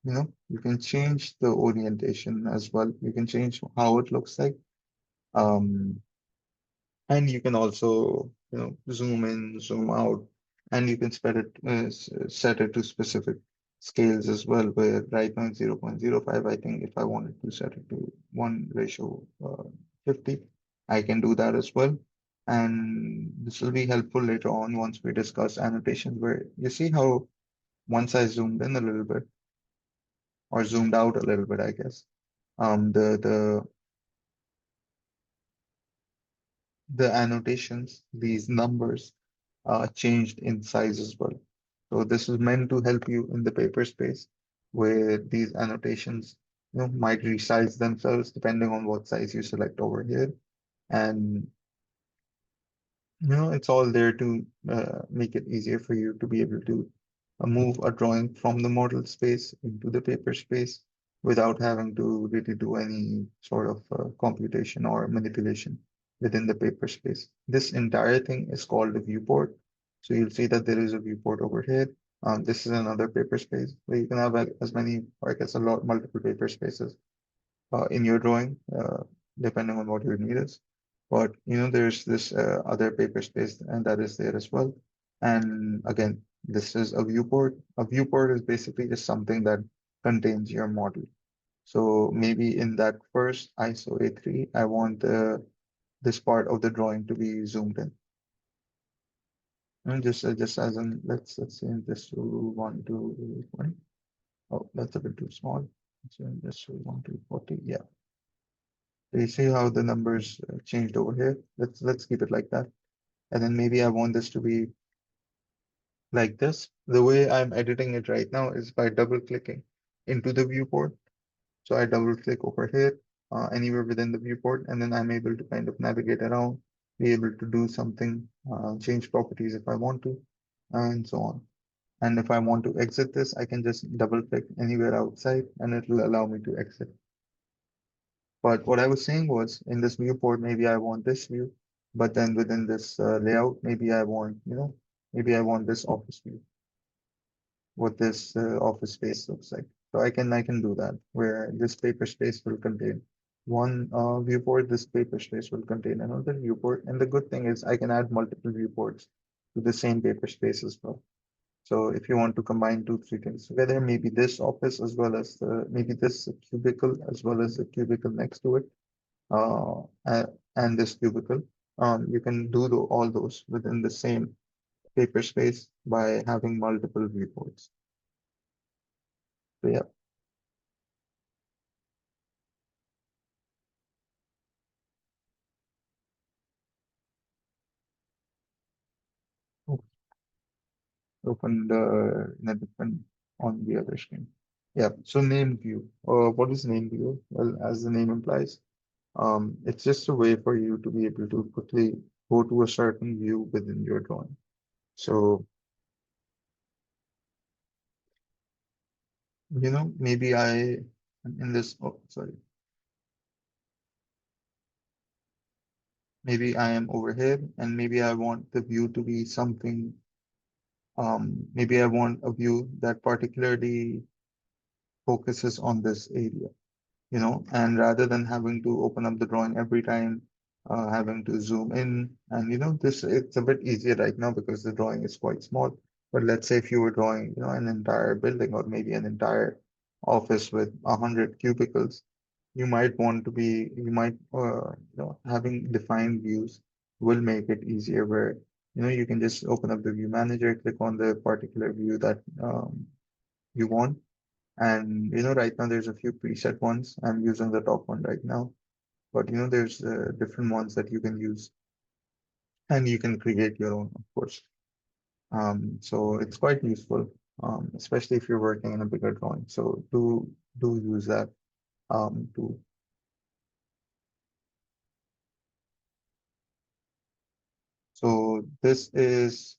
you can change the orientation as well. You can change how it looks like. Um, And you can also, zoom in, zoom out, and you can set it to specific scales as well, where right now it's 0.05. I think if I wanted to set it to 1 ratio 50, I can do that as well. And this will be helpful later on once we discuss annotations, where you see how once I zoomed in a little bit or zoomed out a little bit, I guess, the annotations, these numbers changed in size as well. So this is meant to help you in the paper space where these annotations might resize themselves depending on what size you select over here. And it's all there to make it easier for you to be able to move a drawing from the model space into the paper space without having to really do any sort of computation or manipulation within the paper space. This entire thing is called a viewport. So you'll see that there is a viewport over here. This is another paper space where you can have as many, or I guess multiple paper spaces in your drawing, depending on what your need is. But there's this other paper space, and that is there as well. And again, this is a viewport. A viewport is basically just something that contains your model. So maybe in that first ISO A3, I want this part of the drawing to be zoomed in. And just as in let's say this to 1 to 20. Oh, that's a bit too small. So this to 1 to 40. Yeah. So you see how the numbers changed over here? Let's keep it like that. And then maybe I want this to be like this. The way I'm editing it right now is by double clicking into the viewport. So I double click over here, anywhere within the viewport, and then I'm able to kind of navigate around, be able to do something, change properties if I want to, and so on. And if I want to exit this, I can just double click anywhere outside and it will allow me to exit. But what I was saying was in this viewport, maybe I want this view, but then within this layout, maybe I want this office view, what this office space looks like. So I can do that where this paper space will contain one viewport, this paper space will contain another viewport. And the good thing is I can add multiple viewports to the same paper space as well. So if you want to combine two, three things together, maybe this office as well as maybe this cubicle as well as the cubicle next to it, uh, a- and this cubicle. You can do all those within the same paper space by having multiple viewports. So yeah, open the different on the other screen. Yeah, so name view. What is name view? Well, as the name implies, it's just a way for you to be able to quickly go to a certain view within your drawing. So, maybe in this, oh, sorry, maybe I am over here and maybe I want the view to be something, maybe I want a view that particularly focuses on this area. And rather than having to open up the drawing every time, having to zoom in, and it's a bit easier right now because the drawing is quite small. But let's say if you were drawing, an entire building or maybe an entire office with 100 cubicles, you might, having defined views will make it easier where, you can just open up the view manager, click on the particular view that you want and right now there's a few preset ones. I'm using the top one right now, but there's different ones that you can use and you can create your own, of course. So it's quite useful, especially if you're working in a bigger drawing. So do use that tool. So this is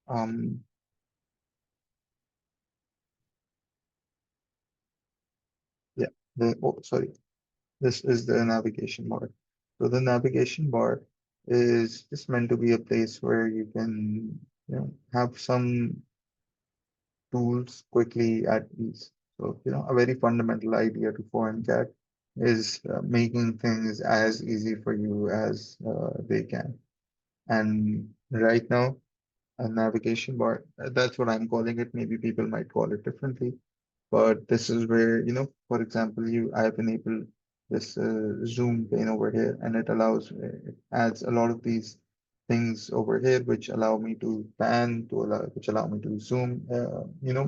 um yeah sorry, this is the navigation bar. So the navigation bar is just meant to be a place where you can have some tools quickly at ease. So, a very fundamental idea to foreign CAD is making things as easy for you as they can. And right now, a navigation bar, that's what I'm calling it. Maybe people might call it differently. But this is where, for example, I have enabled this zoom pane over here, and it adds a lot of these things over here, which allow me to pan, which allow me to zoom,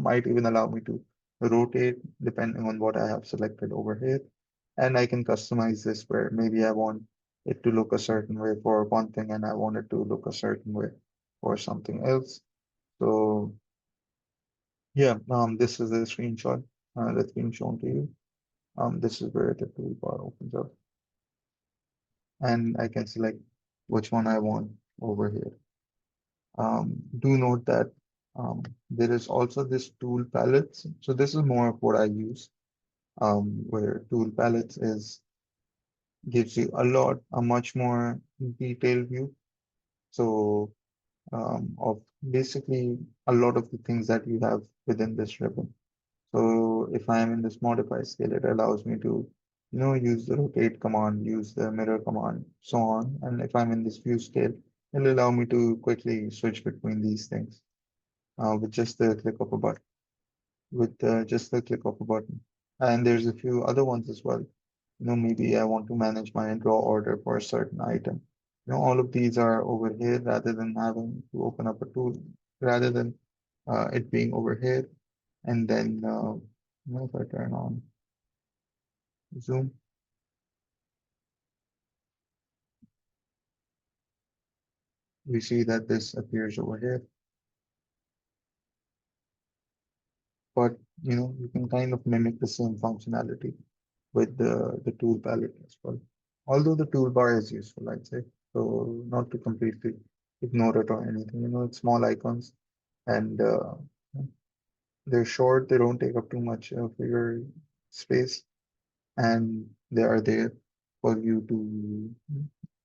might even allow me to rotate depending on what I have selected over here. And I can customize this where maybe I want it to look a certain way for one thing, and I want it to look a certain way for something else. So yeah, this is a screenshot that's being shown to you. This is where the toolbar opens up, and I can select which one I want over here. Do note that there is also this tool palettes. So this is more of what I use, where tool palettes is gives you a much more detailed view. So of basically a lot of the things that you have within this ribbon. So if I am in this modify scale, it allows me to, use the rotate command, use the mirror command, so on. And if I'm in this view scale, it'll allow me to quickly switch between these things with just the click of a button, with just the click of a button. And there's a few other ones as well. Maybe I want to manage my draw order for a certain item. All of these are over here rather than having to open up a tool, rather than it being over here. And then, if I turn on zoom, we see that this appears over here. But, you can kind of mimic the same functionality with the tool palette as well. Although the toolbar is useful, I'd say. So not to completely ignore it or anything. It's small icons and they're short. They don't take up too much of your space, and they are there for you to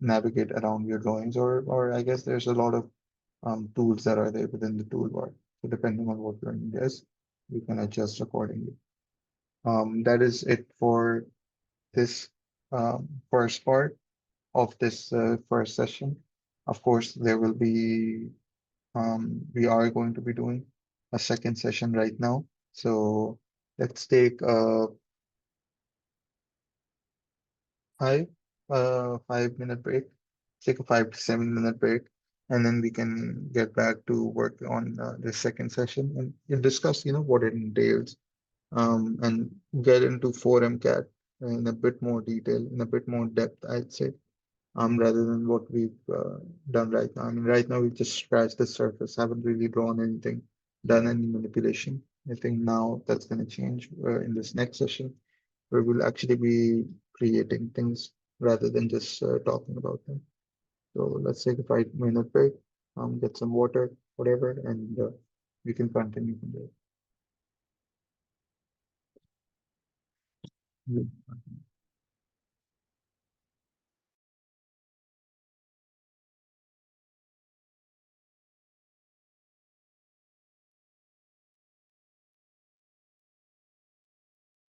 navigate around your drawings. Or I guess there's a lot of tools that are there within the toolbar. So depending on what your need is, you can adjust accordingly. That is it for this first part of this first session. Of course, we are going to be doing a second session right now. So let's take a 5 5 minute break. Take a 5 to 7 minute break, and then we can get back to work on the second session and we'll discuss, what it entails, and get into 4MCAT in a bit more detail, in a bit more depth, I'd say, rather than what we've done right now. I mean, right now we've just scratched the surface, haven't really drawn anything, done any manipulation. I think now that's going to change in this next session, where we'll actually be creating things rather than just talking about them. So let's take a 5 minute break, get some water, whatever, and we can continue from there. Yeah.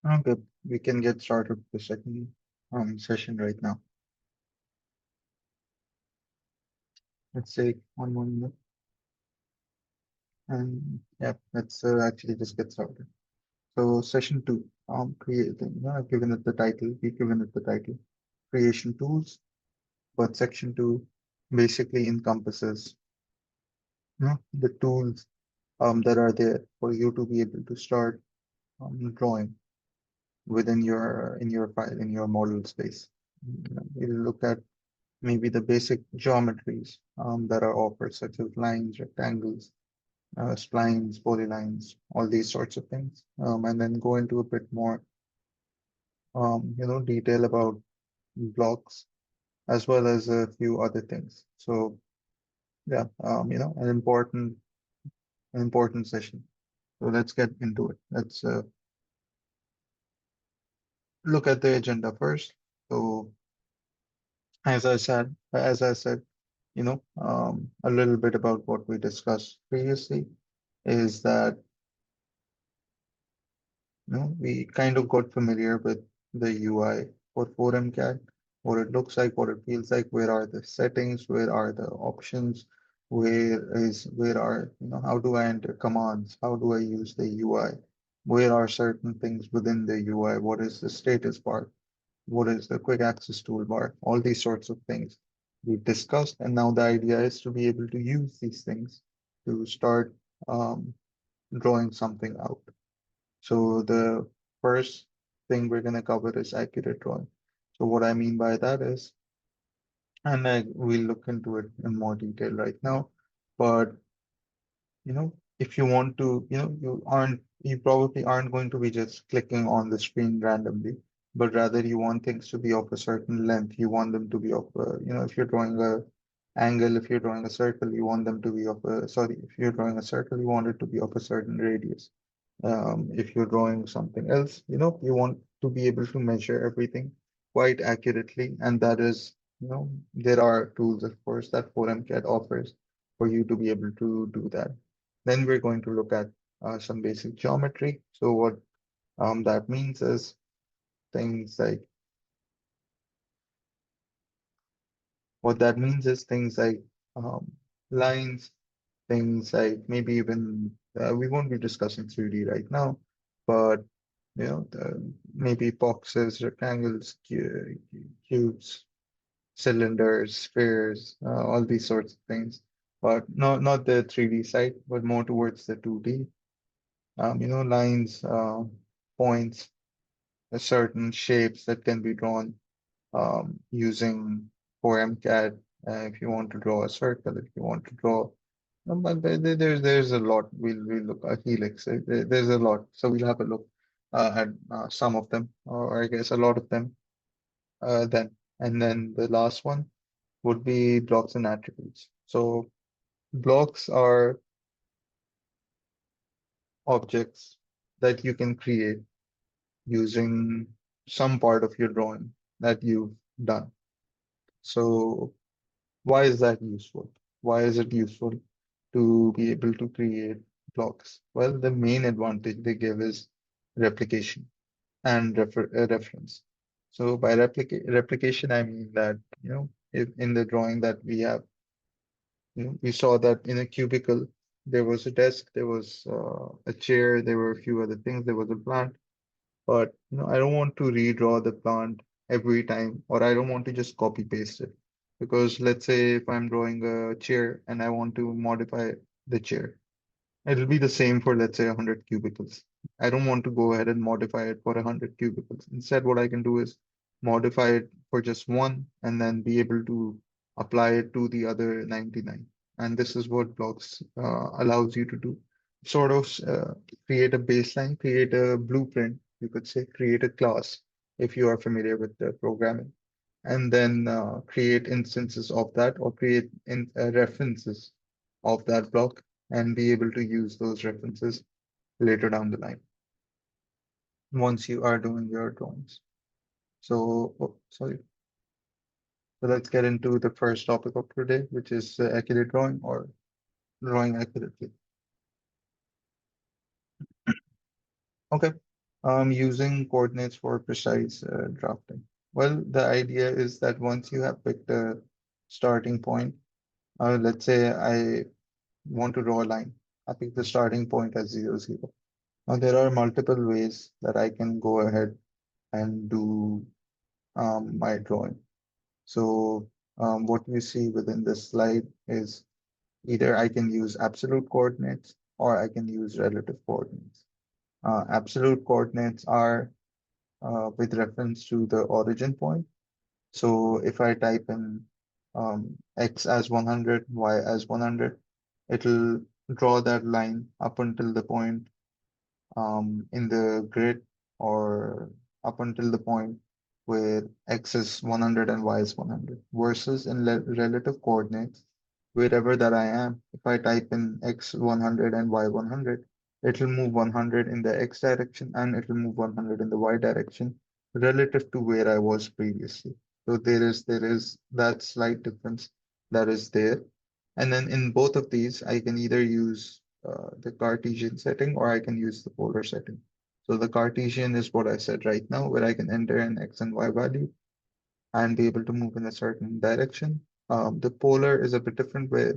Okay, we can get started with the second session right now. Let's take 1 more minute, and yeah, let's actually just get started. So session two, creating. I've given it the title. We've given it the title, creation tools. But section two basically encompasses, the tools that are there for you to be able to start drawing within your in your file in your model space. We'll look at maybe the basic geometries that are offered, such as lines, rectangles, splines, polylines, all these sorts of things, and then go into a bit more, detail about blocks as well as a few other things. So yeah, an important session. So let's get into it. Let's look at the agenda first. So as I said, a little bit about what we discussed previously is that, we kind of got familiar with the UI for 4MCAD, what it looks like, what it feels like, where are the settings, where are the options, how do I enter commands, how do I use the UI, where are certain things within the UI, what is the status bar, what is the quick access toolbar, all these sorts of things we've discussed. And now the idea is to be able to use these things to start um, drawing something out. So the first thing we're going to cover is accurate drawing. So what I mean by that is, and we'll look into it in more detail right now, but if you want to, you probably aren't going to be just clicking on the screen randomly, but rather you want things to be of a certain length. You want them to be of, if you're drawing a angle, if you're drawing a circle, you want them to be if you're drawing a circle, you want it to be of a certain radius. If you're drawing something else, you want to be able to measure everything quite accurately. And that is, there are tools, of course, that 4MCAD offers for you to be able to do that. Then we're going to look at some basic geometry. So that means is things like, what that means is things like um, lines, things like maybe even, we won't be discussing 3D right now, but maybe boxes, rectangles, cubes, cylinders, spheres, all these sorts of things. But not the 3D side, but more towards the 2D. Lines, points, certain shapes that can be drawn using 4MCAD. If you want to draw a circle, if you want to draw, but there's a lot. We'll look at helix. There's a lot. So we'll have a look at some of them, or I guess a lot of them. Then and then the last one would be blocks and attributes. So blocks are objects that you can create using some part of your drawing that you've done. So why is that useful? Why is it useful to be able to create blocks? Well, the main advantage they give is replication and reference. So by replication, I mean that, if in the drawing that we have, we saw that in a cubicle, there was a desk, there was a chair, there were a few other things, there was a plant. But I don't want to redraw the plant every time, or I don't want to just copy paste it. Because let's say if I'm drawing a chair and I want to modify the chair, it'll be the same for, let's say, 100 cubicles. I don't want to go ahead and modify it for 100 cubicles. Instead, what I can do is modify it for just one and then be able to apply it to the other 99. And this is what blocks allows you to do. Sort of create a baseline, create a blueprint, you could say, create a class if you are familiar with the programming, and then create instances of that or create references of that block and be able to use those references later down the line once you are doing your drawings. So, oh, sorry. So let's get into the first topic of today, which is accurate drawing or drawing accurately. Okay. Using coordinates for precise drafting. Well, the idea is that once you have picked a starting point, let's say I want to draw a line. I pick the starting point as 0, 0. Now, there are multiple ways that I can go ahead and do my drawing. So, what we see within this slide is either I can use absolute coordinates or I can use relative coordinates. Absolute coordinates are with reference to the origin point. So, if I type in x as 100, y as 100, it'll draw that line up until the point in the grid or up until the point where x is 100 and y is 100 versus in relative coordinates wherever that I am. If I type in x 100 and y 100, it'll move 100 in the x direction and it'll move 100 in the y direction relative to where I was previously. So there is that slight difference that is there. And then in both of these, I can either use the Cartesian setting or I can use the polar setting. So the Cartesian is what I said right now, where I can enter an x and y value and be able to move in a certain direction. The polar is a bit different, where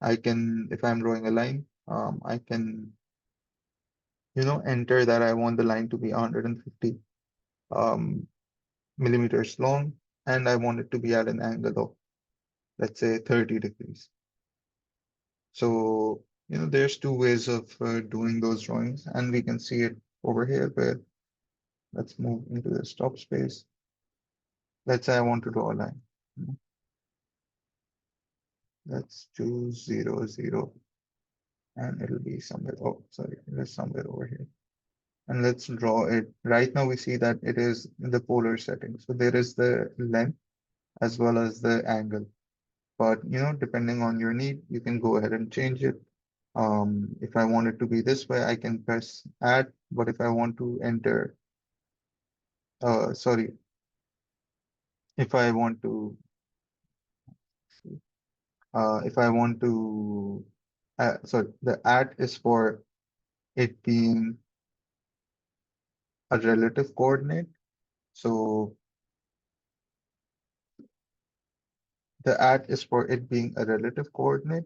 I can, if I'm drawing a line, I can, enter that I want the line to be 150 um, millimeters long, and I want it to be at an angle of, let's say, 30 degrees. So, there's two ways of doing those drawings, and we can see it over here where let's move into the stop space. Let's say I want to draw a line. Let's choose 0, 0, and it'll be somewhere. Oh, sorry, it is somewhere over here. And let's draw it. Right now, we see that it is in the polar setting. So there is the length as well as the angle. But, depending on your need, you can go ahead and change it. If I want it to be this way, I can press add. But if I want to enter, sorry, if I want to, if I want to, sorry, the add is for it being a relative coordinate. So the at is for it being a relative coordinate,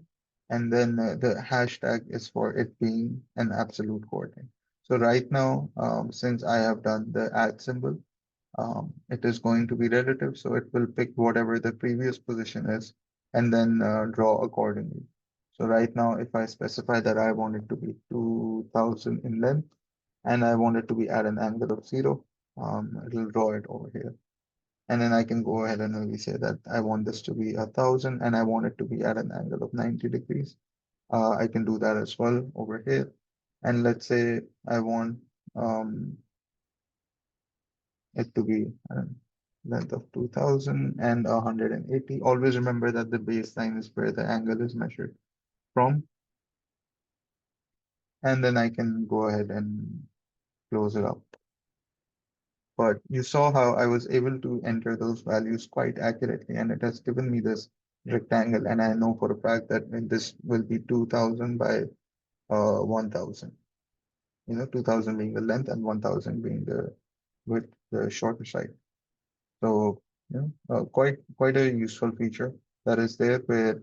and then the hashtag is for it being an absolute coordinate. So right now, since I have done the at symbol, it is going to be relative, so it will pick whatever the previous position is and then draw accordingly. So right now, if I specify that I want it to be 2000 in length and I want it to be at an angle of 0, it'll draw it over here. And then I can go ahead and maybe say that I want this to be 1000 and I want it to be at an angle of 90 degrees. I can do that as well over here. And let's say I want it to be length of 2000 and 180. Always remember that the baseline is where the angle is measured from. And then I can go ahead and close it up. But you saw how I was able to enter those values quite accurately, and it has given me this rectangle, and I know for a fact that this will be 2000 by 1000. 2000 being the length and 1000 being the width, the shorter side. So, quite a useful feature that is there, where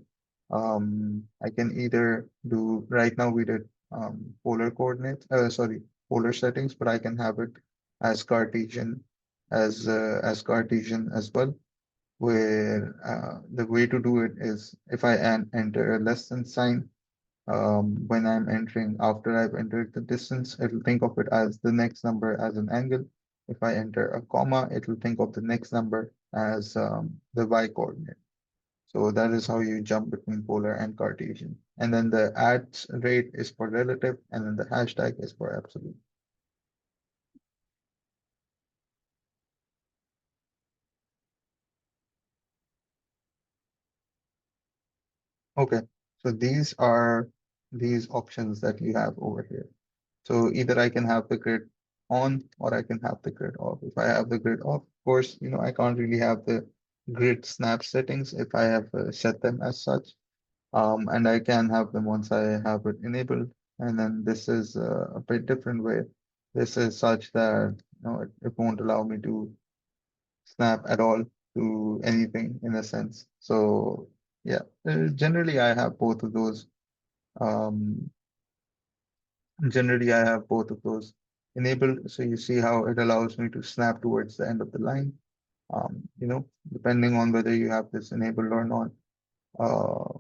I can either do, right now we did polar coordinates, sorry, polar settings, but I can have it as Cartesian as Cartesian as well. where the way to do it is if I enter a less than sign, when I'm entering after I've entered the distance, it'll think of it as the next number as an angle. If I enter a comma, it'll think of the next number as the y coordinate. So that is how you jump between polar and Cartesian. And then the at rate is for relative, and then the hashtag is for absolute. Okay, so these are these options that you have over here. So either I can have the grid on or I can have the grid off. If I have the grid off, of course, I can't really have the grid snap settings if I have set them as such. And I can have them once I have it enabled. And then this is a bit different way. This is such that it won't allow me to snap at all to anything in a sense. So yeah, generally I have both of those. Um, Generally, I have both of those enabled. So you see how it allows me to snap towards the end of the line. Depending on whether you have this enabled or not, uh,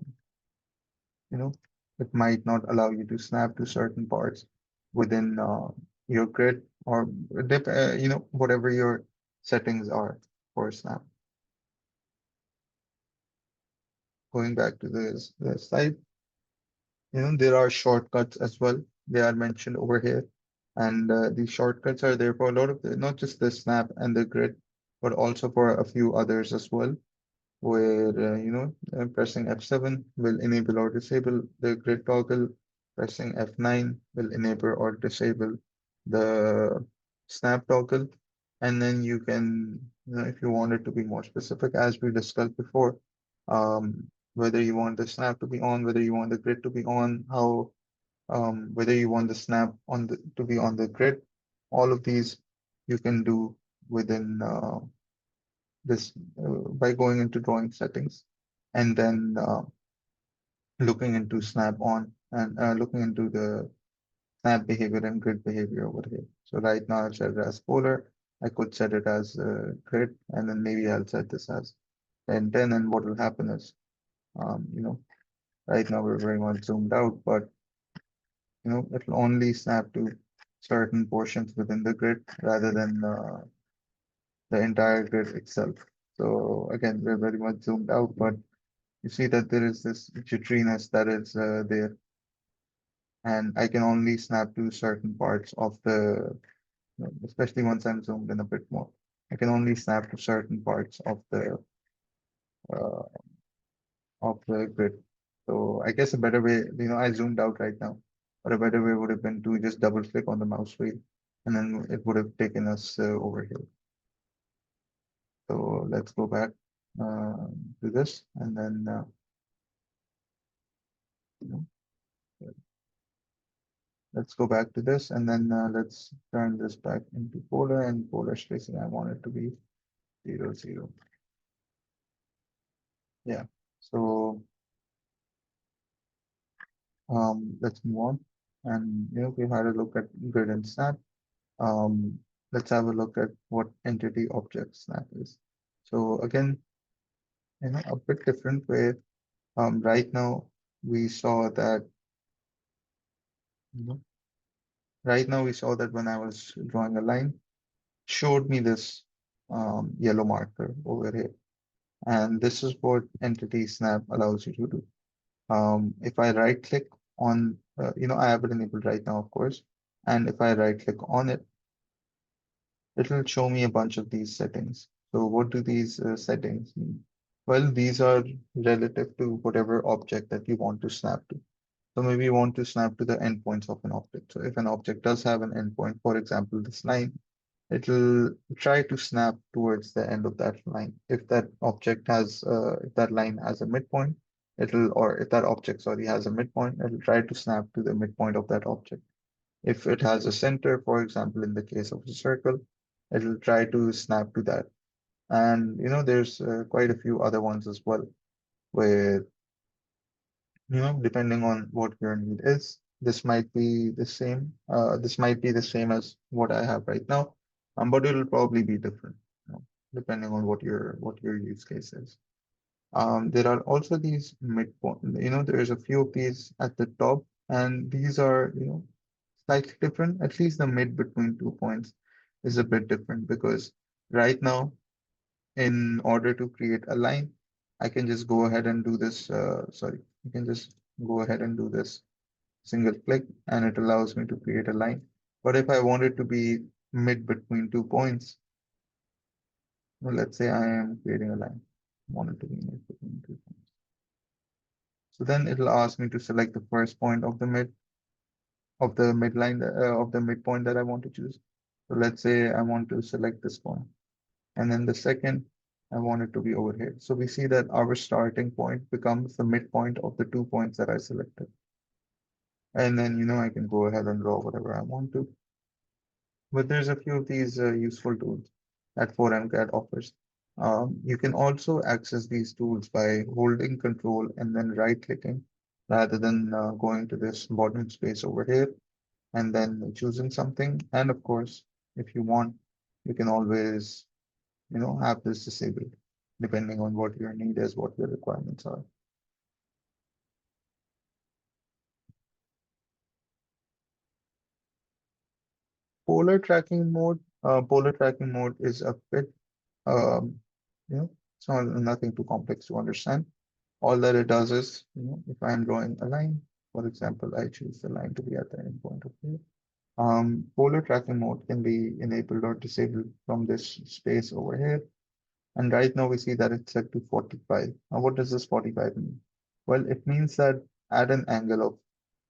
you know, it might not allow you to snap to certain parts within your grid or whatever your settings are for snap. Going back to the slide, there are shortcuts as well. They are mentioned over here. And these shortcuts are there for a lot of not just the snap and the grid, but also for a few others as well, where, pressing F7 will enable or disable the grid toggle. Pressing F9 will enable or disable the snap toggle. And then you can, if you want it to be more specific, as we discussed before, whether you want the snap to be on, whether you want the grid to be on, whether you want the snap to be on the grid, all of these you can do within this by going into drawing settings and then looking into snap on and looking into the snap behavior and grid behavior over here. So right now I've set it as polar. I could set it as grid, and then maybe I'll set this as 10, and what will happen is, um, you know, right now we're very much zoomed out, but it'll only snap to certain portions within the grid rather than the entire grid itself. So again, we're very much zoomed out, but you see that there is this jitteriness that is there, and I can only snap to certain parts of especially once I'm zoomed in a bit more. I can only snap to certain parts uh, of the grid. So I guess a better way, I zoomed out right now, but a better way would have been to just double click on the mouse wheel, and then it would have taken us over here. So let's go back to this, and then you know, let's go back to this, and then let's turn this back into polar, and polar spacing. I want it to be 0, 0. Yeah. So let's move on, and we've had a look at grid and snap. Um, let's have a look at what entity object snap is. So again, a bit different way. Right now we saw that, you know, right now we saw that when I was drawing a line, showed me this yellow marker over here. And this is what entity snap allows you to do. If I right click on, I have it enabled right now, of course. And if I right click on it, it will show me a bunch of these settings. So what do these settings mean? Well, these are relative to whatever object that you want to snap to. So maybe you want to snap to the endpoints of an object. So if an object does have an endpoint, for example, this line, it'll try to snap towards the end of that line. If that object has, if that line has a midpoint, or if that object, sorry, has a midpoint, it'll try to snap to the midpoint of that object. If it has a center, for example, in the case of a circle, it'll try to snap to that. And there's quite a few other ones as well, where depending on what your need is, this might be the same. This might be the same as what I have right now, but it'll probably be different. depending on what your use case is. There are also these midpoint, there's a few of these at the top, and these are, slightly different. At least the mid between 2 points is a bit different because right now, in order to create a line, I can just go ahead and do this. Sorry, I can just go ahead and do this single click, and it allows me to create a line. But if I want it to be mid between 2 points, well, let's say I am creating a line, I want it to be mid between 2 points. So then it'll ask me to select the first point of the midline of the midpoint that I want to choose. So let's say I want to select this point, and then the second I want it to be over here. So we see that our starting point becomes the midpoint of the 2 points that I selected. And then, I can go ahead and draw whatever I want to. But there's a few of these useful tools that 4MCAD offers. You can also access these tools by holding control and then right clicking rather than going to this bottom space over here and then choosing something. And of course, if you want, you can always, have this disabled depending on what your need is, what your requirements are. Polar tracking mode is a bit, um, it's not nothing too complex to understand. All that it does is, if I'm drawing a line, for example, I choose the line to be at the end point of view. Polar tracking mode can be enabled or disabled from this space over here. And right now we see that it's set to 45. Now, what does this 45 mean? Well, it means that at an angle of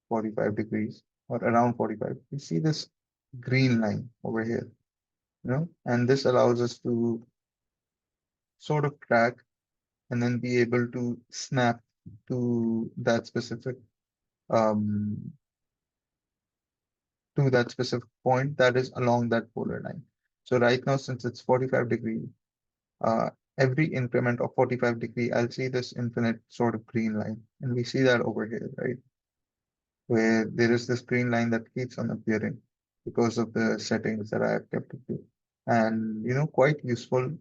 45 degrees or around 45, we see this green line over here, and this allows us to sort of track and then be able to snap to that specific um, point that is along that polar line. So right now, since it's 45 degrees, uh, every increment of 45 degree, I'll see this infinite sort of green line. And we see that over here, right? Where there is this green line that keeps on appearing because of the settings that I have kept it to. And, quite useful,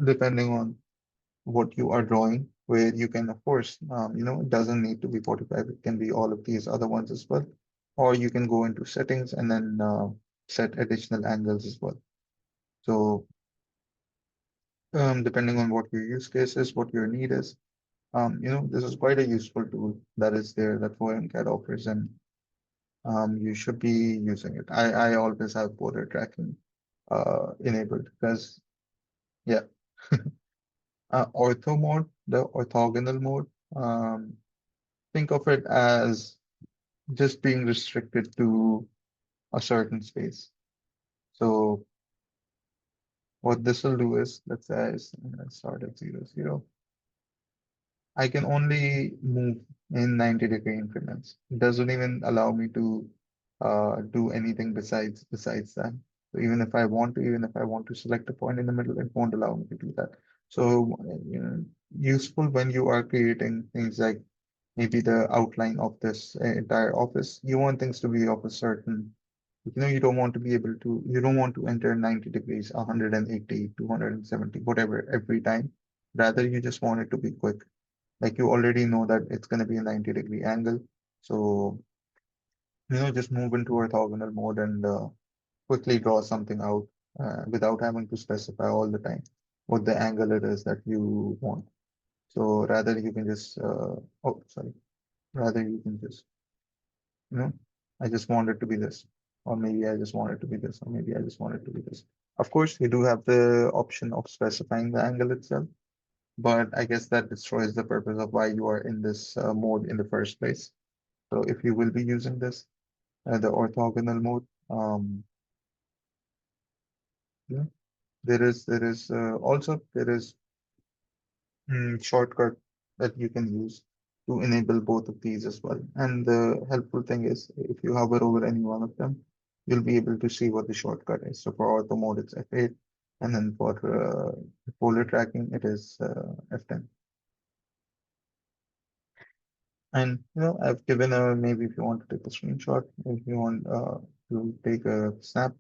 depending on what you are drawing, where you can, of course, it doesn't need to be 45. It can be all of these other ones as well. Or you can go into settings and then set additional angles as well. So depending on what your use case is, what your need is, this is quite a useful tool that is there that 4MCAD offers, and you should be using it. I always have border tracking enabled because, yeah, ortho mode, the orthogonal mode, um, think of it as just being restricted to a certain space. So what this will do is, let's say I start at 0, 0. I can only move in 90-degree increments. It doesn't even allow me to do anything besides that. So even if I want to select a point in the middle, it won't allow me to do that. So useful when you are creating things like maybe the outline of this entire office. You want things to be of a certain, you don't want to be able to, you don't want to enter 90 degrees, 180, 270, whatever, every time. Rather, you just want it to be quick. Like you already know that it's going to be a 90-degree angle. So, just move into orthogonal mode and quickly draw something out without having to specify all the time what the angle it is that you want. So rather you can just, rather you can just, you know, I just want it to be this, or maybe I just want it to be this, or maybe I just want it to be this. Of course, you do have the option of specifying the angle itself, but I guess that destroys the purpose of why you are in this mode in the first place. So if you will be using this, the orthogonal mode, yeah, there is shortcut that you can use to enable both of these as well. And the helpful thing is if you hover over any one of them, you'll be able to see what the shortcut is. So for auto mode, it's F8, and then for polar tracking, it is F10. And I've given a maybe if you want to take a screenshot, if you want to take a snap.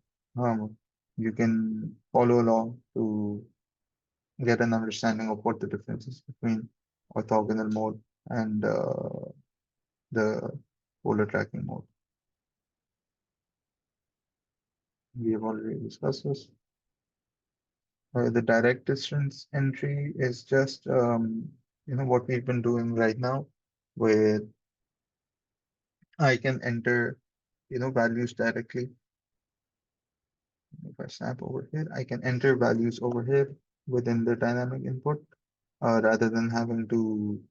You can follow along to get an understanding of what the difference is between orthogonal mode and the polar tracking mode. We have already discussed this. The direct distance entry is just what we've been doing right now, where I can enter values directly. If I snap over here, I can enter values over here within the dynamic input rather than having to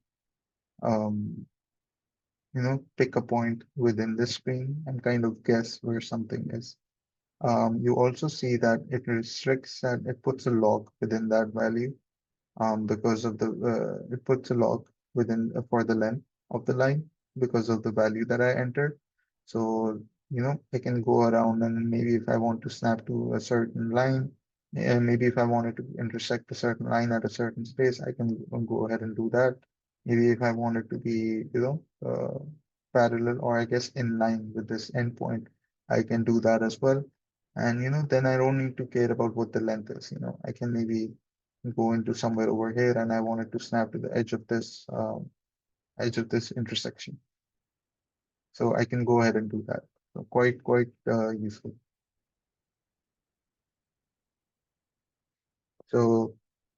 um, pick a point within the screen and kind of guess where something is. You also see that it restricts that it puts a log within that value because of the it puts a log within for the length of the line because of the value that I entered. So I can go around and maybe if I want to snap to a certain line, and maybe if I wanted to intersect a certain line at a certain space, I can go ahead and do that. Maybe if I want it to be parallel or I guess in line with this endpoint, I can do that as well. And then I don't need to care about what the length is. I can maybe go into somewhere over here and I wanted to snap to the edge of this intersection. So I can go ahead and do that. So quite useful. So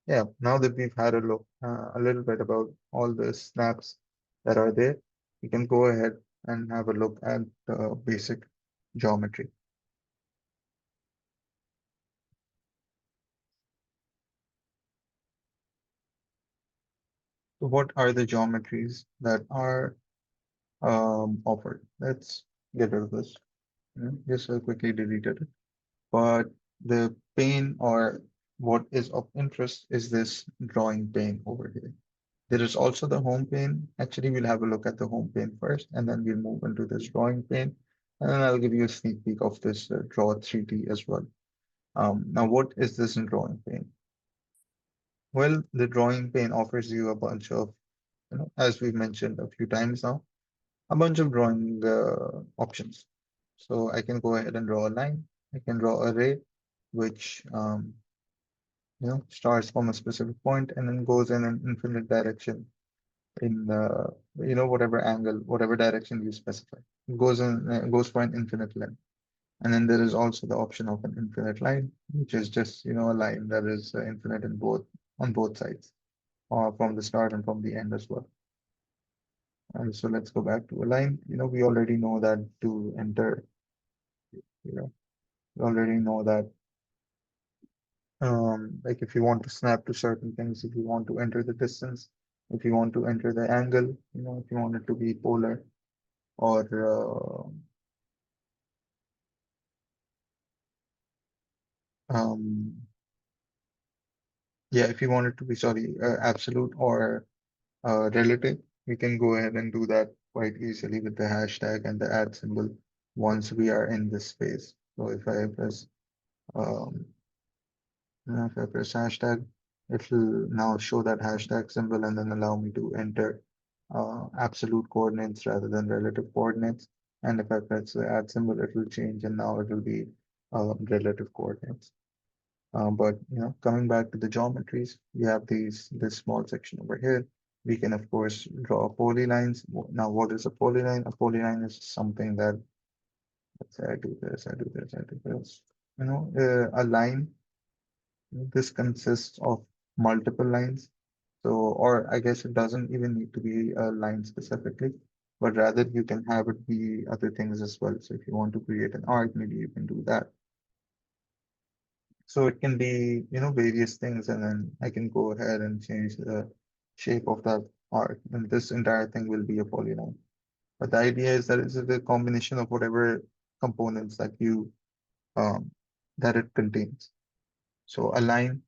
yeah, now that we've had a look a little bit about all the snaps that are there, we can go ahead and have a look at the basic geometry. So what are the geometries that are offered? Let's get rid of this. Just quickly deleted it. But the pane or what is of interest is this drawing pane over here. There is also the home pane. Actually, we'll have a look at the home pane first, and then we'll move into this drawing pane. And then I'll give you a sneak peek of this draw 3D as well. Now, what is this in drawing pane? Well, the drawing pane offers you a bunch of, as we've mentioned a few times now, a bunch of drawing options. So I can go ahead and draw a line. I can draw a ray, which starts from a specific point and then goes in an infinite direction in whatever angle, whatever direction you specify. It goes for an infinite length. And then there is also the option of an infinite line, which is just a line that is infinite in both on both sides, or from the start and from the end as well. And so let's go back to a line. We already know that to enter, you know, we already know that like if you want to snap to certain things, if you want to enter the distance, if you want to enter the angle, if you want it to be polar or um, yeah, if you want it to be, sorry, absolute or relative, we can go ahead and do that quite easily with the hashtag and the add symbol once we are in this space. So um, if I press hashtag, it will now show that hashtag symbol and then allow me to enter absolute coordinates rather than relative coordinates. And if I press the add symbol, it will change and now it will be relative coordinates. But coming back to the geometries, we have this small section over here. We can of course draw polylines. Now, what is a polyline? A polyline is something that, let's say I do this, I do this, I do this. A line. This consists of multiple lines. So, or I guess it doesn't even need to be a line specifically, but rather you can have it be other things as well. So if you want to create an arc, maybe you can do that. So it can be, various things, and then I can go ahead and change the shape of that arc, and this entire thing will be a polygon. But the idea is that it's a combination of whatever components um, that it contains. So a line,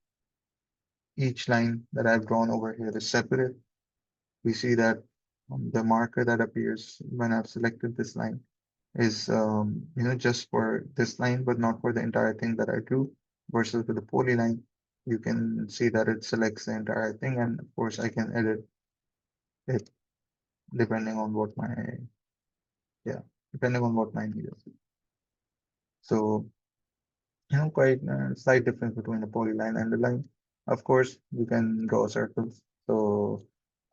each line that I've drawn over here is separate. We see that the marker that appears when I've selected this line is just for this line, but not for the entire thing that I drew. Versus with the polyline, you can see that it selects the entire thing, and of course I can edit it depending on what my yeah depending on what my need is. So quite a slight difference between a polyline and a line. Of course, you can draw circles. So,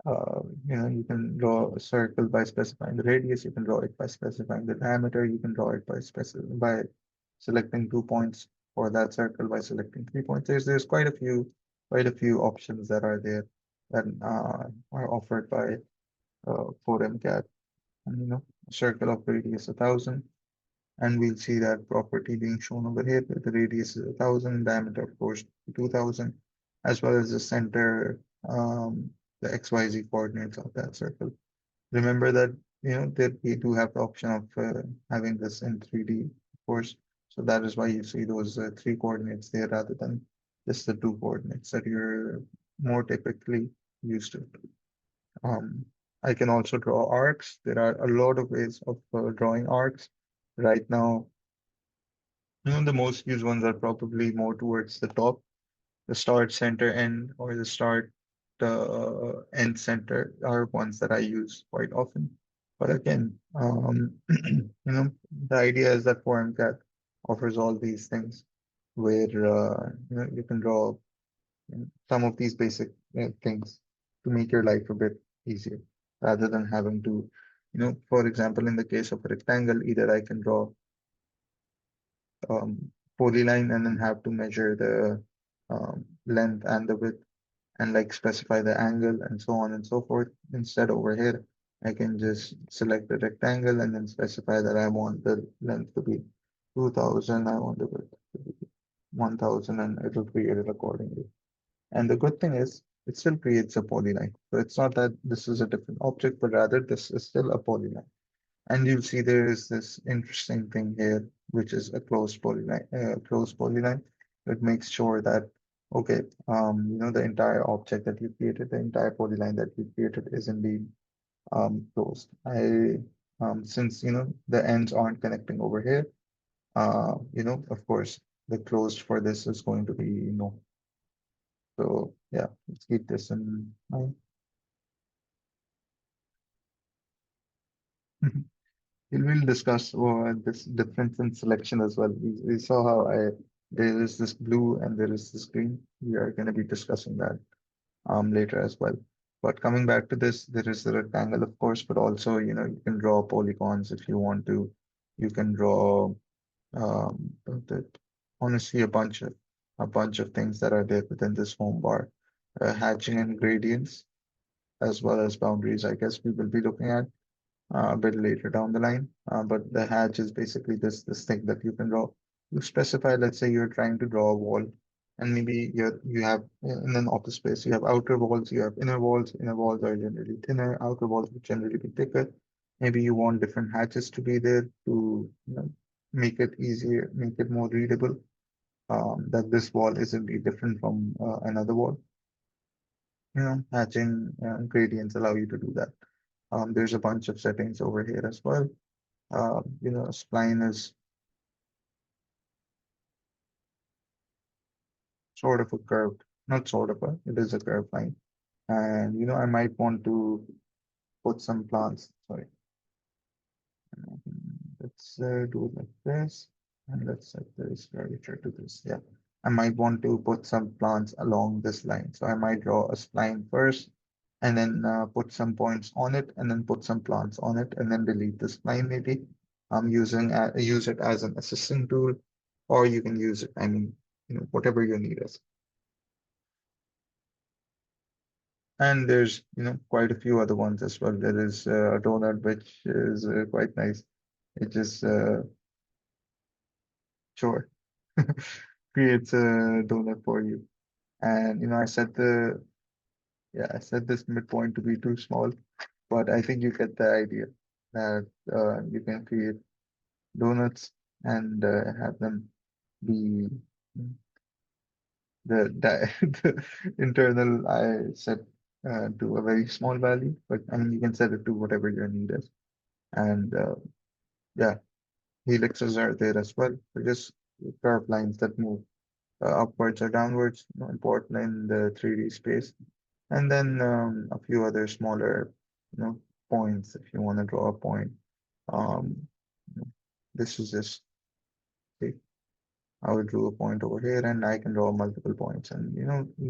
you can draw a circle by specifying the radius. You can draw it by specifying the diameter. You can draw it by selecting 2 points for that circle, by selecting 3 points. There's quite a few options that are there that are offered by 4MCAT. And a circle of radius 1,000. And we'll see that property being shown over here. The radius is 1,000, diameter, of course, 2,000, as well as the center, the XYZ coordinates of that circle. Remember that, that we do have the option of having this in 3D, of course. So that is why you see those three coordinates there rather than just the two coordinates that you're more typically used to. Um, I can also draw arcs. There are a lot of ways of drawing arcs. Right now, the most used ones are probably more towards the top, the start, center, end, or the start, end, center are ones that I use quite often. But again, the idea is that FormCAD offers all these things where you can draw some of these basic things to make your life a bit easier rather than having to, for example, in the case of a rectangle, either I can draw polyline and then have to measure the length and the width and like specify the angle and so on and so forth. Instead, over here, I can just select the rectangle and then specify that I want the length to be 2,000, I want the width to be 1,000, and it will create it accordingly. And the good thing is, it still creates a polyline. So it's not that this is a different object, but rather this is still a polyline. And you'll see there is this interesting thing here, which is a closed polyline. Closed polyline. It makes sure that, okay, the entire object that you created, the entire polyline that you created is indeed closed. Since the ends aren't connecting over here, of course, the closed for this is going to be no. So yeah, let's keep this in mind. We'll discuss this difference in selection as well. We saw how there is this blue and there is this green. We are going to be discussing that later as well. But coming back to this, there is the rectangle, of course, but also, you can draw polygons if you want to. You can draw the, honestly a bunch of things that are there within this home bar. Hatching and gradients, as well as boundaries, I guess we will be looking at a bit later down the line. But the hatch is basically this thing that you can draw. You specify, let's say you're trying to draw a wall, and maybe you have in an office space, you have outer walls, you have inner walls. Inner walls are generally thinner, outer walls would generally be thicker. Maybe you want different hatches to be there to make it easier, make it more readable. That this wall is indeed different from another wall. Hatching gradients allow you to do that. There's a bunch of settings over here as well. Spline is sort of a curved, not sort of it is a curved line. And I might want to put some plants. Sorry, let's do it like this, and let's set this curvature to this. Yeah, I might want to put some plants along this line. So I might draw a spline first, and then put some points on it, and then put some plants on it, and then delete the spline maybe. I'm use it as an assistant tool, or you can use it. I mean, whatever your need is. And there's, quite a few other ones as well. There is a donut, which is quite nice. It just, sure, creates a donut for you. And, I set this midpoint to be too small, but I think you get the idea that you can create donuts and have them be the internal I set to a very small value, but I mean you can set it to whatever your need is. And yeah, helixes are there as well. They're just curved lines that move upwards or downwards, important in the 3D space. And then a few other smaller, points if you want to draw a point. Um, you know, this is just okay. I will draw a point over here and I can draw multiple points. And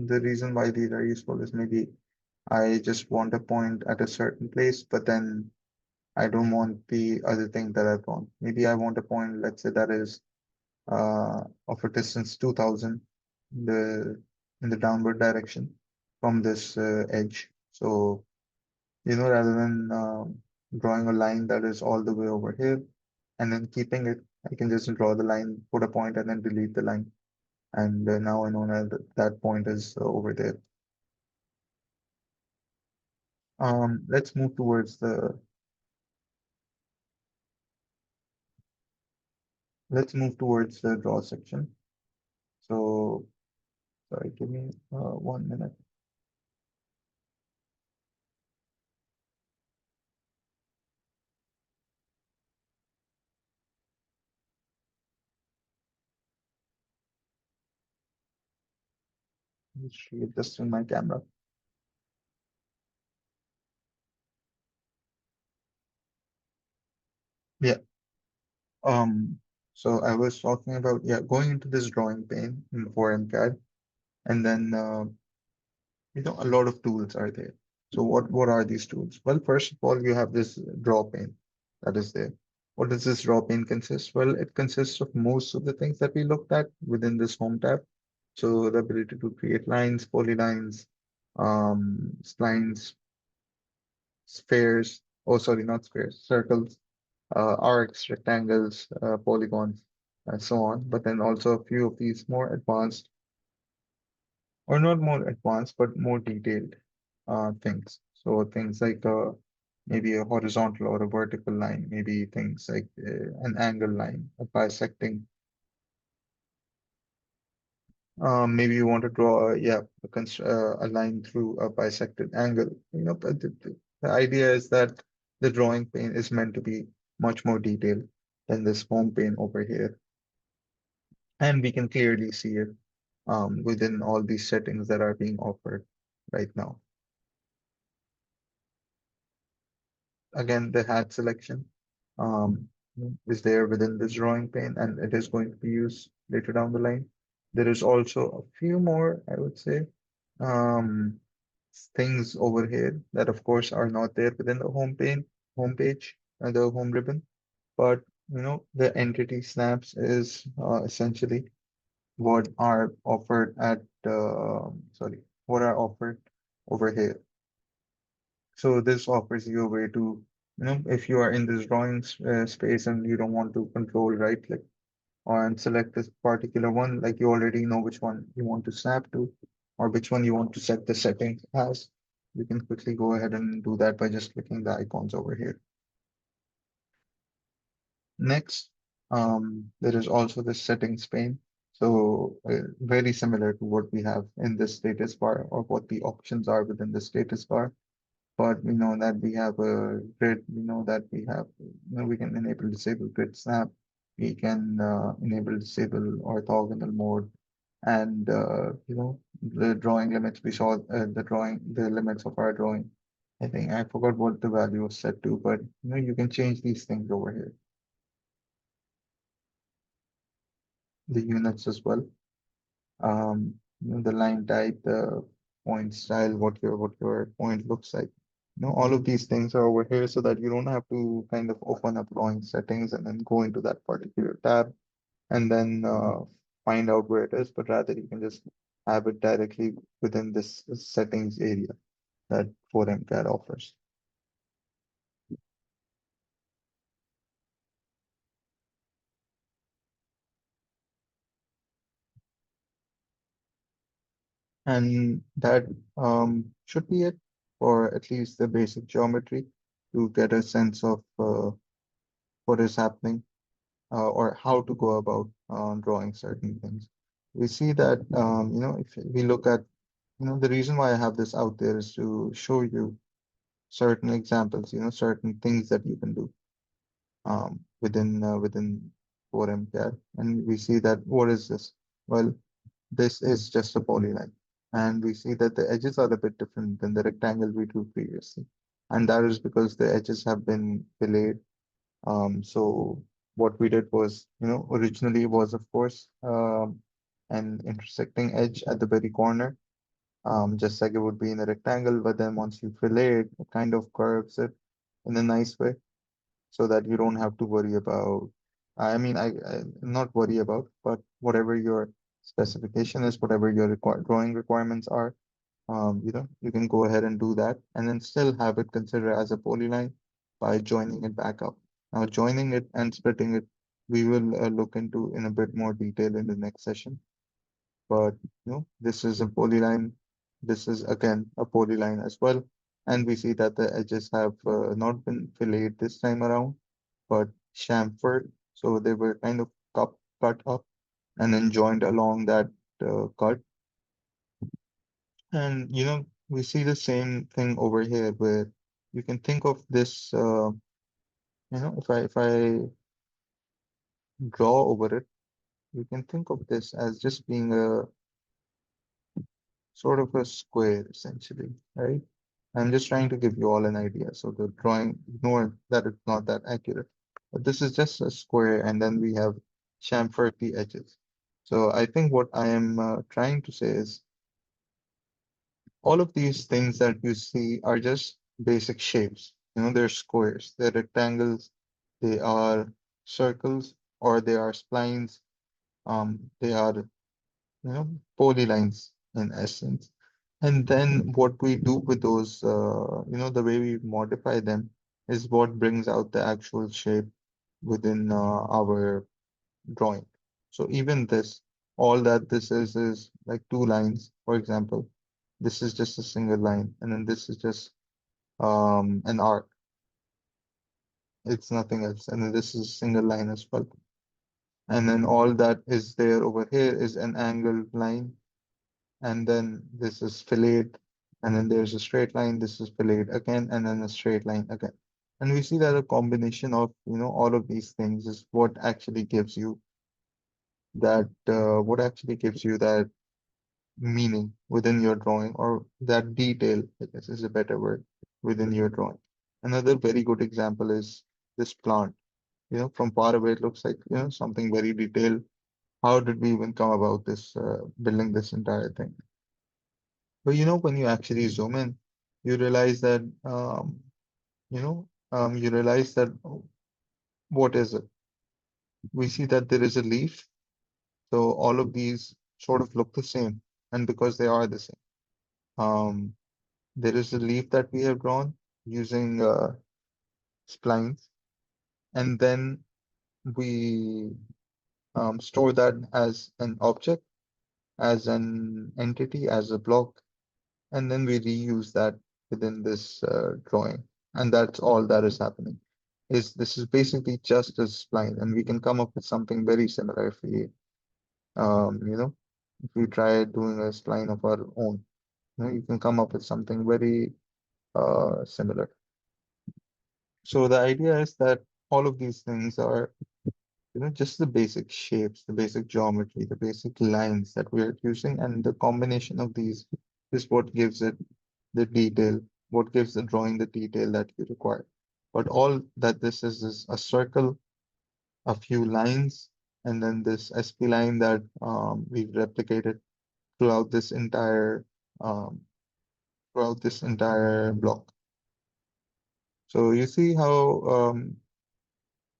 the reason why these are useful is maybe I just want a point at a certain place, but then I don't want the other thing that I've drawn. Maybe I want a point, let's say that is of a distance 2000 in the downward direction from this edge. So, rather than drawing a line that is all the way over here and then keeping it, I can just draw the line, put a point, and then delete the line. And now I know that that point is over there. Let's move towards the draw section. So, sorry, give me 1 minute. Let's just in my camera. Yeah. Um, so I was talking about, yeah, going into this drawing pane in 4M CAD, and then a lot of tools are there. So what are these tools? Well, first of all, you have this draw pane that is there. What does this draw pane consist? Well, it consists of most of the things that we looked at within this home tab. So the ability to create lines, polylines, splines, spheres, oh sorry, not spheres, circles, arcs, rectangles, polygons, and so on. But then also a few of these more advanced, or not more advanced, but more detailed things. So things like maybe a horizontal or a vertical line, maybe things like an angle line, a bisecting. Maybe you want to draw, yeah, a line through a bisected angle. But the idea is that the drawing pane is meant to be much more detailed than this home pane over here. And we can clearly see it within all these settings that are being offered right now. Again, the hat selection um, is there within this drawing pane and it is going to be used later down the line. There is also a few more, I would say, um, things over here that of course are not there within the home page, the home ribbon. But the entity snaps is essentially what are offered at sorry, what are offered over here. So this offers you a way to, if you are in this drawing space and you don't want to control right click and select this particular one, like you already know which one you want to snap to or which one you want to set the settings as, you can quickly go ahead and do that by just clicking the icons over here. Next, there is also the settings pane. So very similar to what we have in the status bar or what the options are within the status bar. But we know that we have a grid, we know that we can enable disable grid snap, we can enable disable orthogonal mode, and the drawing limits we saw the limits of our drawing. I think I forgot what the value was set to, but you can change these things over here. The units as well. The line type, the point style, what your point looks like. All of these things are over here so that you don't have to kind of open up drawing settings and then go into that particular tab and then find out where it is, but rather you can just have it directly within this settings area that 4MCAD offers. And that should be it for at least the basic geometry to get a sense of what is happening or how to go about drawing certain things. We see that, if we look at, the reason why I have this out there is to show you certain examples, certain things that you can do within 4MCAD. And we see that, what is this? Well, this is just a polyline. And we see that the edges are a bit different than the rectangle we drew previously. And that is because the edges have been delayed. So What we did was, originally was, of course, an intersecting edge at the very corner, just like it would be in a rectangle. But then once you fillet it, it kind of curves it in a nice way so that you don't have to worry about, I mean, not worry about, but whatever your specification is, whatever your drawing requirements are, you can go ahead and do that and then still have it considered as a polyline by joining it back up. Now, joining it and splitting it, we will look into in a bit more detail in the next session. But this is a polyline. This is again a polyline as well. And we see that the edges have not been filleted this time around, but chamfered. So they were kind of cut up and then joined along that cut. And we see the same thing over here where you can think of this, if I draw over it, you can think of this as just being a sort of a square essentially, right? I'm just trying to give you all an idea. So the drawing, ignore that it's not that accurate. But this is just a square, and then we have chamfered the edges. So I think what I am trying to say is all of these things that you see are just basic shapes. They're squares, they're rectangles, they are circles, or they are splines. They are, polylines in essence. And then what we do with those, the way we modify them is what brings out the actual shape within our drawing. So even this, all that this is like two lines, for example. This is just a single line, and then this is just an arc. It's nothing else. And then this is a single line as well. And then all that is there over here is an angled line. And then this is filleted. And then there's a straight line. This is filleted again, and then a straight line again. And we see that a combination of, all of these things is what actually gives you that meaning within your drawing, or that detail, I guess is a better word, within your drawing. Another very good example is this plant. From far away, it looks like, something very detailed. How did we even come about this, building this entire thing? But when you actually zoom in, you realize that, you realize that, what is it? We see that there is a leaf. So all of these sort of look the same. And because they are the same, um, there is a leaf that we have drawn using splines. And then we store that as an object, as an entity, as a block, and then we reuse that within this drawing. And that's all that is happening. This is basically just a spline, and we can come up with something very similar um, you know, if we try doing a spline of our own. You can come up with something very similar. So the idea is that all of these things are just the basic shapes, the basic geometry, the basic lines that we're using, and the combination of these is what gives it the detail, what gives the drawing the detail that you require. But all that this is a circle, a few lines, and then this SP line that we've replicated throughout this entire um, block. So you see how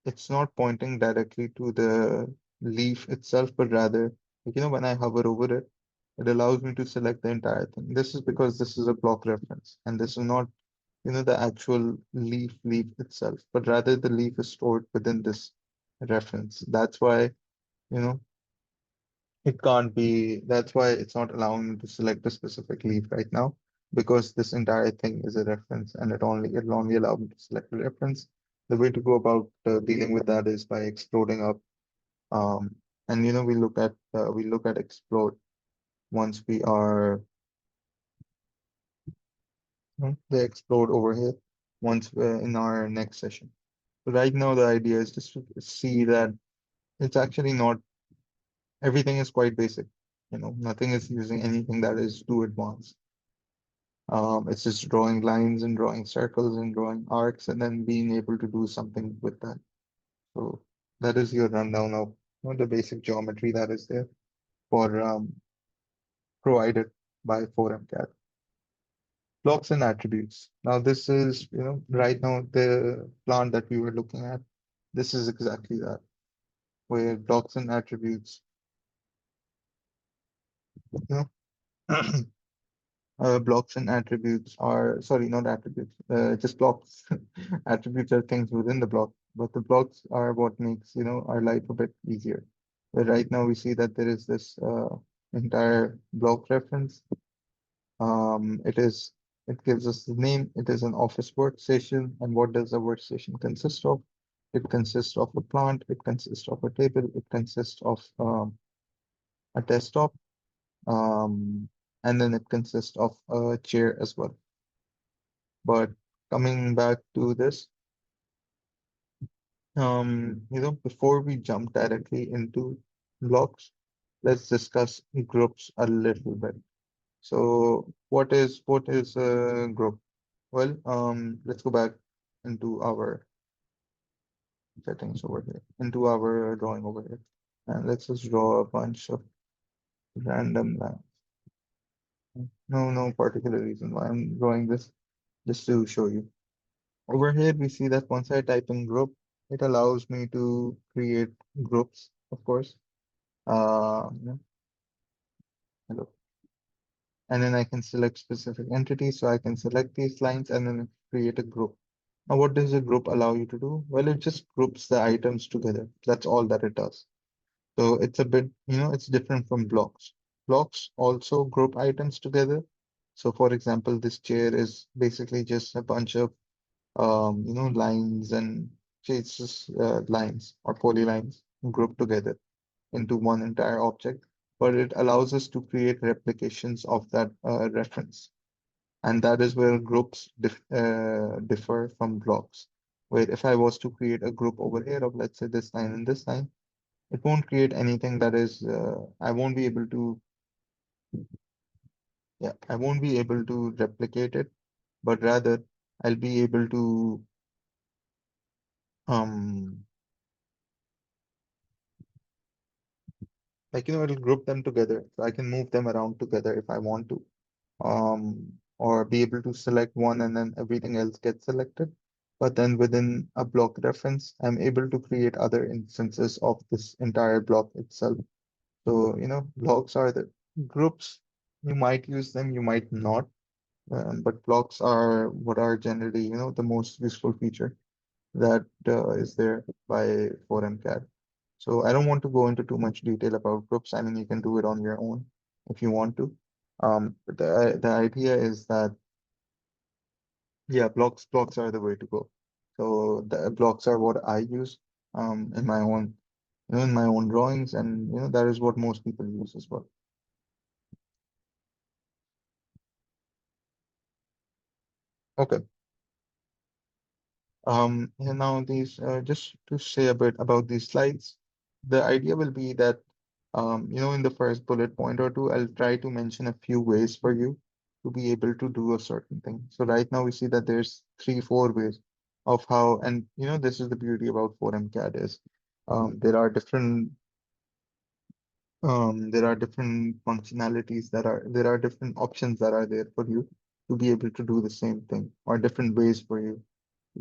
it's not pointing directly to the leaf itself, but rather, when I hover over it, it allows me to select the entire thing. This is because this is a block reference, and this is not, the actual leaf itself, but rather the leaf is stored within this reference. That's why, you know, that's why it's not allowing me to select a specific leaf right now, because this entire thing is a reference and it'll only allow me to select a reference. The way to go about dealing with that is by exploding up. And we look at explode once we are they explode over here once we're in our next session. So right now the idea is just to see that it's actually not everything is quite basic. Nothing is using anything that is too advanced. It's just drawing lines and drawing circles and drawing arcs and then being able to do something with that. So that is your rundown of the basic geometry that is there for provided by 4MCAD. Blocks and attributes. Now this is, right now the plant that we were looking at, this is exactly that, where blocks and attributes, you know, blocks and attributes are, sorry, not attributes, just blocks. Attributes are things within the block, but the blocks are what makes, our life a bit easier. But right now we see that there is this entire block reference. It is, it gives us the name. It is an office workstation. And what does a workstation consist of? It consists of a plant. It consists of a table. It consists of a desktop. Um, and then it consists of a chair as well. But coming back to this, before we jump directly into blocks, let's discuss groups a little bit. So what is a group? Well, let's go back into our settings over here, into our drawing over here, and let's just draw a bunch of random lines. No particular reason why I'm drawing this, just to show you. Over here, we see that once I type in group, it allows me to create groups, of course. Yeah, hello. And then I can select specific entities. So I can select these lines and then create a group. Now, what does a group allow you to do? Well, it just groups the items together. That's all that it does. So it's a bit, it's different from blocks. Blocks also group items together. So for example, this chair is basically just a bunch of, lines and chases, lines or polylines grouped together into one entire object. But it allows us to create replications of that reference. And that is where groups differ from blocks. Where if I was to create a group over here of, let's say, this line and this line, it won't create anything that is, I won't be able to, yeah, I won't be able to replicate it, but rather I'll be able to, um, it'll group them together. So I can move them around together if I want to, or be able to select one and then everything else gets selected. But then within a block reference, I'm able to create other instances of this entire block itself. So, blocks are the groups. You might use them, you might not. But blocks are what are generally, the most useful feature that is there by 4MCAD. So I don't want to go into too much detail about groups. I mean, you can do it on your own if you want to. But the idea is that, yeah, blocks are the way to go. So the blocks are what I use in my own, in my own drawings, and that is what most people use as well. Okay. And now these, just to say a bit about these slides, the idea will be that, in the first bullet point or two, I'll try to mention a few ways for you to be able to do a certain thing. So right now we see that there's 3, 4 ways of how, and this is the beauty about 4MCAD is, there are different functionalities there are different options that are there for you to be able to do the same thing, or different ways for you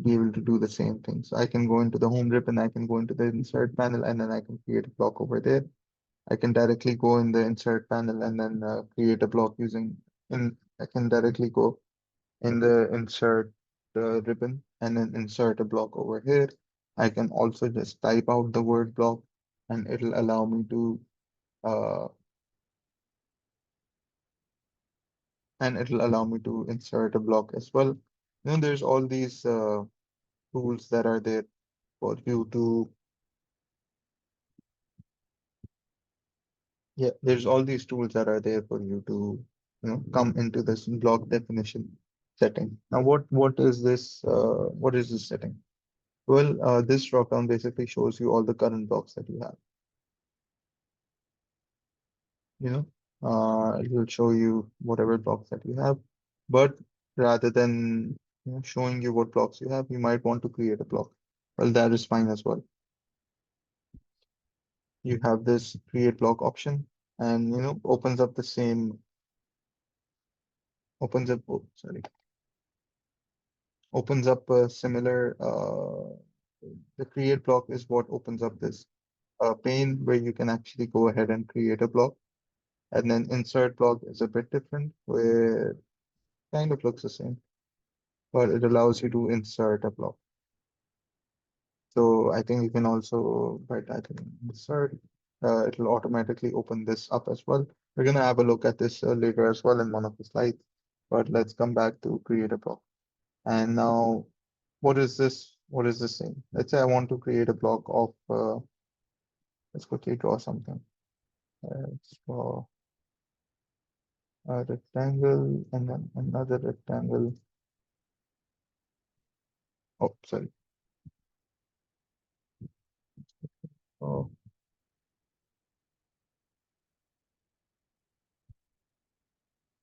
be able to do the same thing. So I can go into the home ribbon, I can go into the insert panel, and then I can create a block over there. I can directly go in the insert panel and then create a block I can directly go in the insert ribbon and then insert a block over here. I can also just type out the word block and it'll allow me to uh, insert a block as well. There's all these tools that are there for you to Yeah, there's all these tools that are there for you to, come into this block definition setting. Now, what is this setting? Well, this dropdown basically shows you all the current blocks that you have. You know, it will show you whatever blocks that you have, but rather than showing you what blocks you have, you might want to create a block. Well, that is fine as well. you have this create block option, and opens up the same opens up oh, sorry opens up a similar the create block is what opens up this pane where you can actually go ahead and create a block. And then insert block is a bit different, where it kind of looks the same, but it allows you to insert a block. So I think you can also, by typing insert, it'll automatically open this up as well. We're gonna have a look at this later as well in one of the slides, but let's come back to create a block. And now, what is this? What is this saying? Let's say I want to create a block of, let's quickly draw something. Let's draw a rectangle and then another rectangle. Oh, sorry. Oh,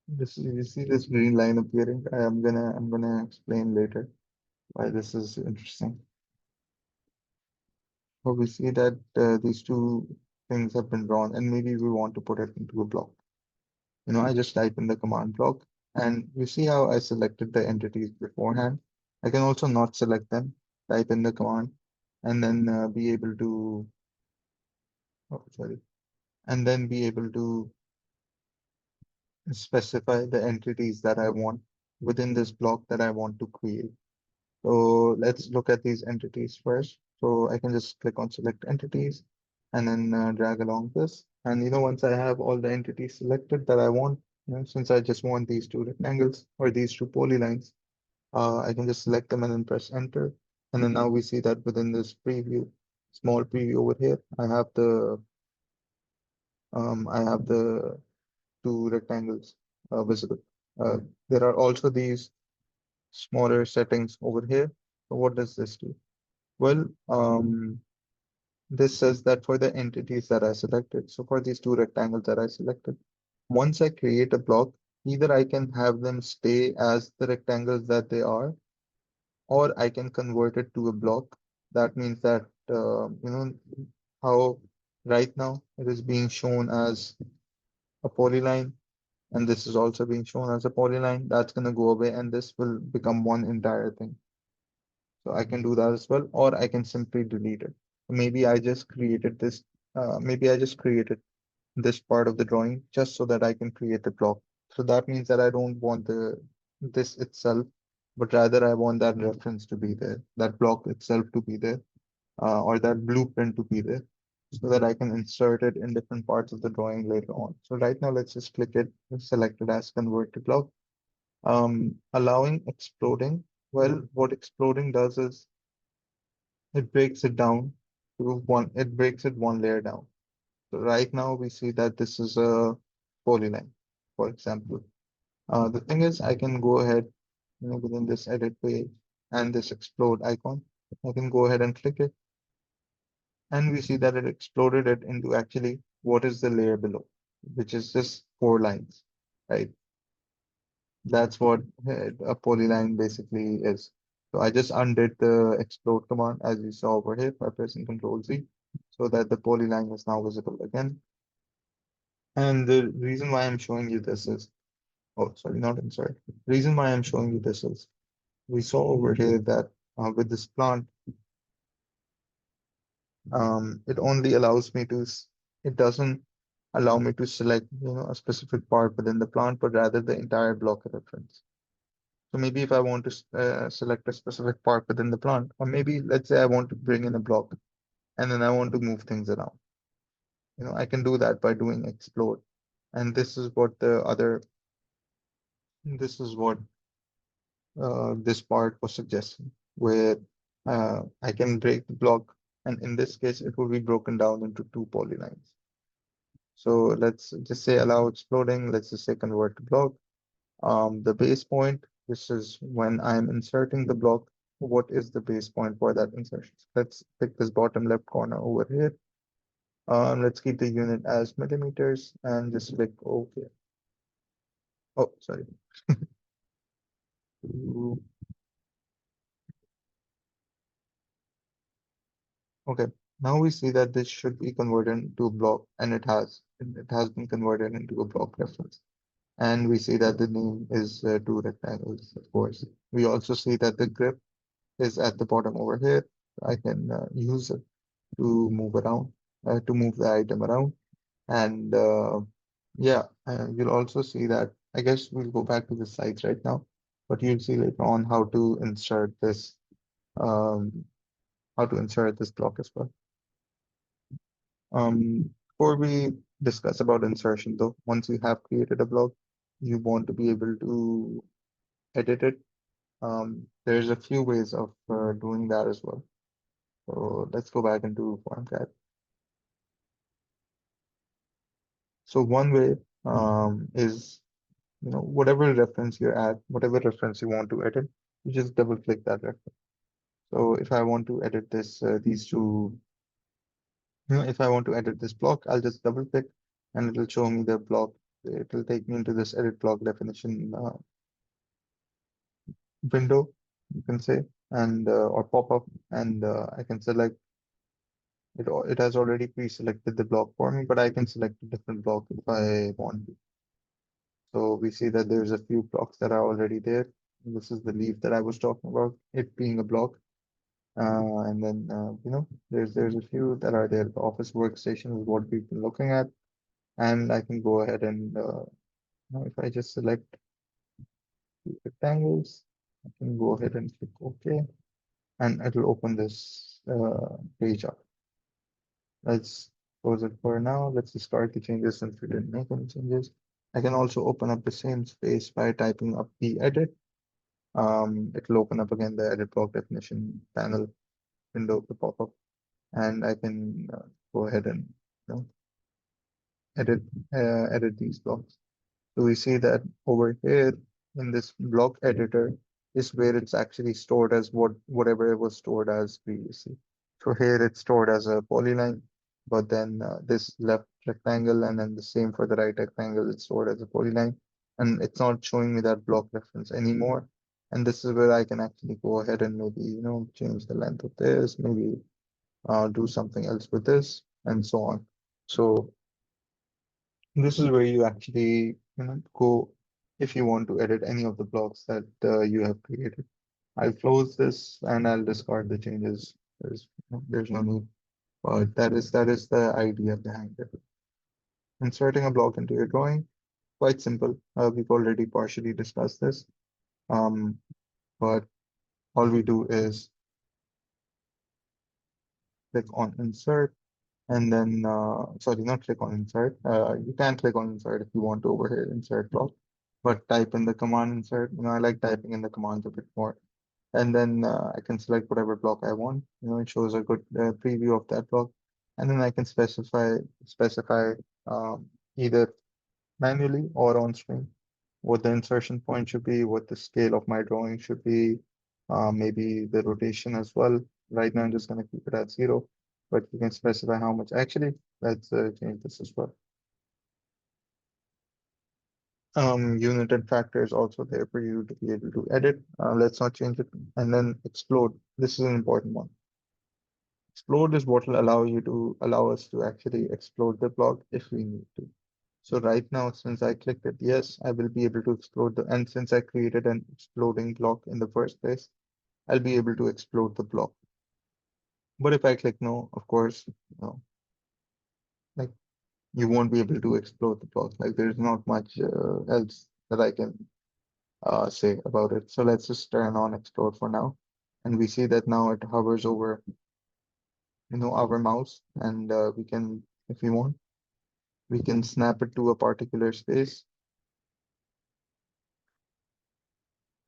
this you see this green line appearing. I'm gonna explain later why this is interesting. So we see that these two things have been drawn, and maybe we want to put it into a block. I just type in the command block, and you see how I selected the entities beforehand. I can also not select them, type in the command, and then be able to, oh, sorry, and then be able to specify the entities that I want within this block that I want to create. So let's look at these entities first. So I can just click on select entities and then drag along this. And once I have all the entities selected that I want, since I just want these two rectangles or these two polylines, I can just select them and then press enter. And then now we see that within this preview, small preview over here, I have the two rectangles visible. Uh, there are also these smaller settings over here. So what does this do? Well, this says that for the entities that I selected, so for these two rectangles that I selected, once I create a block, either I can have them stay as the rectangles that they are, or I can convert it to a block. That means that, how right now it is being shown as a polyline, and this is also being shown as a polyline. That's going to go away, and this will become one entire thing. So I can do that as well, or I can simply delete it. Maybe I just created this, maybe I just created this part of the drawing just so that I can create the block. So that means that I don't want this itself, but rather I want that reference to be there, that block itself to be there, or that blueprint to be there, so that I can insert it in different parts of the drawing later on. So right now, let's just click it, select it as convert to block. Allowing exploding. Well, what exploding does is it breaks it down it breaks it one layer down. So right now we see that this is a polyline, for example. The thing is I can go ahead, within this edit page and this explode icon, I can go ahead and click it, and we see that it exploded it into actually what is the layer below, which is just four lines, right? That's what a polyline basically is. So I just undid the explode command as you saw over here by pressing Control Z, so that the polyline is now visible again. And the reason why I'm showing you this is, oh, sorry, not insert. Reason why I'm showing you this is, we saw over here that with this plant, it only allows me to, it doesn't allow me to select, a specific part within the plant, but rather the entire block reference. So maybe if I want to select a specific part within the plant, or maybe let's say I want to bring in a block and then I want to move things around. I can do that by doing explode. And this is what this part was suggesting, where I can break the block, and in this case, it will be broken down into two polylines. So let's just say allow exploding. Let's just say convert to block. The base point, this is when I'm inserting the block. What is the base point for that insertion? Let's pick this bottom left corner over here. Let's keep the unit as millimeters and just click OK. Oh, sorry. Okay. Now we see that this should be converted into a block, and it has. It has been converted into a block reference. And we see that the name is two rectangles, of course. We also see that the grip is at the bottom over here. I can use it to move around, to move the item around. And yeah, you'll also see that, I guess we'll go back to the sites right now, but you'll see later on um, how to insert this block as well. Before we discuss about insertion though, once you have created a block, you want to be able to edit it. There's a few ways of doing that as well. So let's go back into FormCAD. So one way is, whatever reference you're at, whatever reference you want to edit, you just double click that reference. So if I want to edit these two, if I want to edit this block, I'll just double click and it'll show me the block. It will take me into this edit block definition window, you can say, and or pop up, and I can select it. It has already pre-selected the block for me, but I can select a different block if I want to. So we see that there's a few blocks that are already there. This is the leaf that I was talking about, it being a block. And then there's a few that are there. The office workstation is what we've been looking at, and I can go ahead and if I just select rectangles, I can go ahead and click OK, and it'll open this page up. Let's close it for now. Let's just start the changes since we didn't make any changes. I can also open up the same space by typing up the edit. It'll open up again the edit block definition panel window to pop up, and I can go ahead and you know, edit edit these blocks. So we see that over here in this block editor is where it's actually stored as whatever it was stored as previously. So here it's stored as a polyline, but then this left rectangle and then the same for the right rectangle, it's stored as a polyline, and it's not showing me that block reference anymore. And this is where I can actually go ahead and maybe, change the length of this, maybe do something else with this, and so on. So this is where you actually, go if you want to edit any of the blocks that you have created. I'll close this and I'll discard the changes. There's no need, but that is the idea behind it. Inserting a block into your drawing, quite simple. We've already partially discussed this, um, but all we do is click on insert and then, sorry, not click on insert. You can click on insert if you want to over here, insert block, but type in the command insert. I like typing in the commands a bit more. And then I can select whatever block I want. It shows a good preview of that block. And then I can specify either manually or on screen what the insertion point should be, what the scale of my drawing should be, maybe the rotation as well. Right now, I'm just going to keep it at 0, but you can specify how much. Actually, let's change this as well. Unit and factor is also there for you to be able to edit. Let's not change it. And then explode. This is an important one. Explode is what will allow us to actually explode the block if we need to. So right now, since I clicked it, yes, I will be able to explode and since I created an exploding block in the first place, I'll be able to explode the block. But if I click no, of course, no, like you won't be able to explode the block. Like there's not much else that I can say about it. So let's just turn on explode for now. And we see that now it hovers over, our mouse, and we can, if we want, we can snap it to a particular space.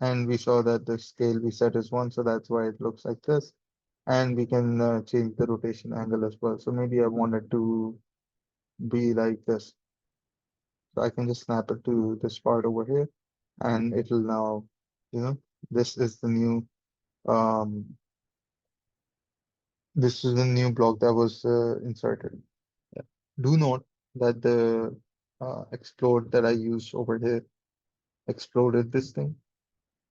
And we saw that the scale we set is 1, so that's why it looks like this. And we can change the rotation angle as well. So maybe I want it to be like this. So I can just snap it to this part over here, and it'll now, you know, this is the new um, this is the new block that was inserted. Yeah. Do note that the explode that I used over here exploded this thing.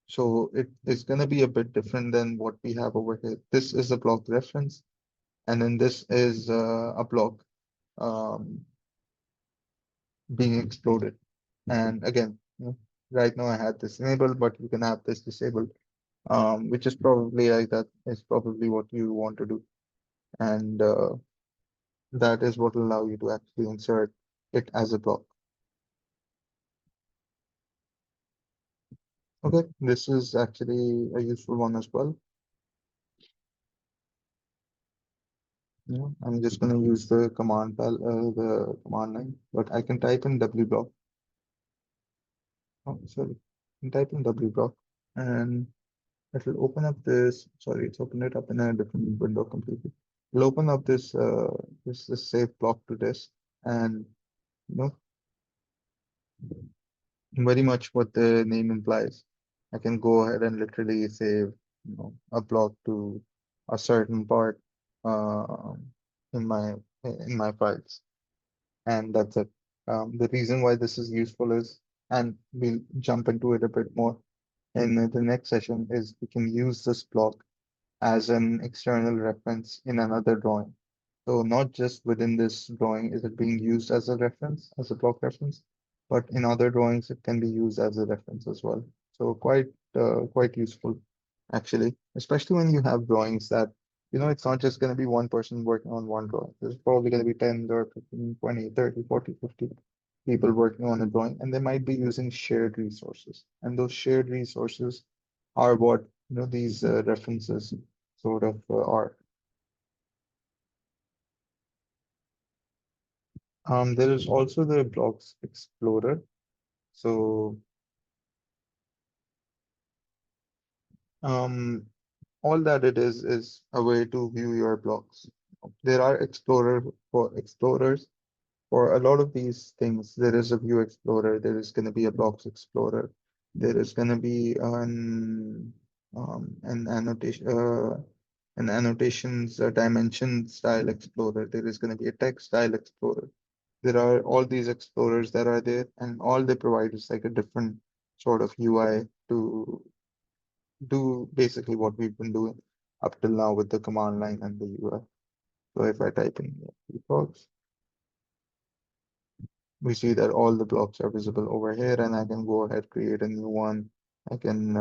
So it is going to be a bit different than what we have over here. This is a block reference, And then this is a block um, being exploded. And again, right now I had this enabled, but you can have this disabled, which is probably like that is probably what you want to do. And that is what will allow you to actually insert it as a block. Okay, this is actually a useful one as well. I'm just going to use the command line, but I can type in W block. Oh, sorry, I can type in W block, and it will open up this. Sorry, it's opened it up in a different window completely. It'll open up this save block to this, and you know very much what the name implies. I can go ahead and literally save a block to a certain part uh, in my files, and that's it. The reason why this is useful is, and we'll jump into it a bit more in the next session, is we can use this block as an external reference in another drawing. So not just within this drawing is it being used as a reference, as a block reference, but in other drawings it can be used as a reference as well. So quite useful actually, especially when you have drawings that, it's not just going to be one person working on one drawing. There's probably going to be 10 or 15, 20, 30, 40, 50 people working on a drawing, and they might be using shared resources. And those shared resources are what, these references sort of are. There is also the blocks explorer. So um, all that it is a way to view your blocks. There are explorers for a lot of these things. There is a view explorer. There is going to be a blocks explorer. There is going to be an annotation an annotations dimension style explorer. There is going to be a text style explorer. There are all these explorers that are there, and all they provide is like a different sort of UI to do basically what we've been doing up till now with the command line and the UI. So if I type in blocks, we see that all the blocks are visible over here, and I can go ahead, create a new one. I can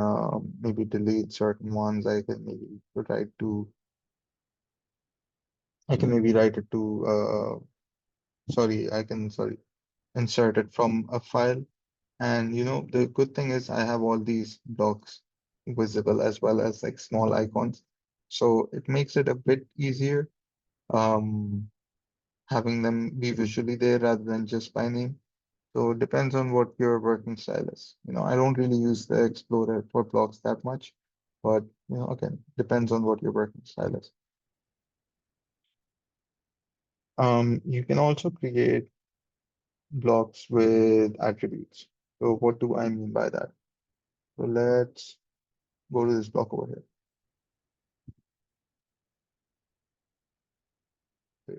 maybe delete certain ones. I can maybe write it to, sorry, insert it from a file. And the good thing is I have all these blocks visible as well as like small icons. So it makes it a bit easier um, having them be visually there rather than just by name. So it depends on what your working style is. I don't really use the Explorer for blocks that much, but again, depends on what your working style is. You can also create blocks with attributes. So what do I mean by that? So let's go to this block over here.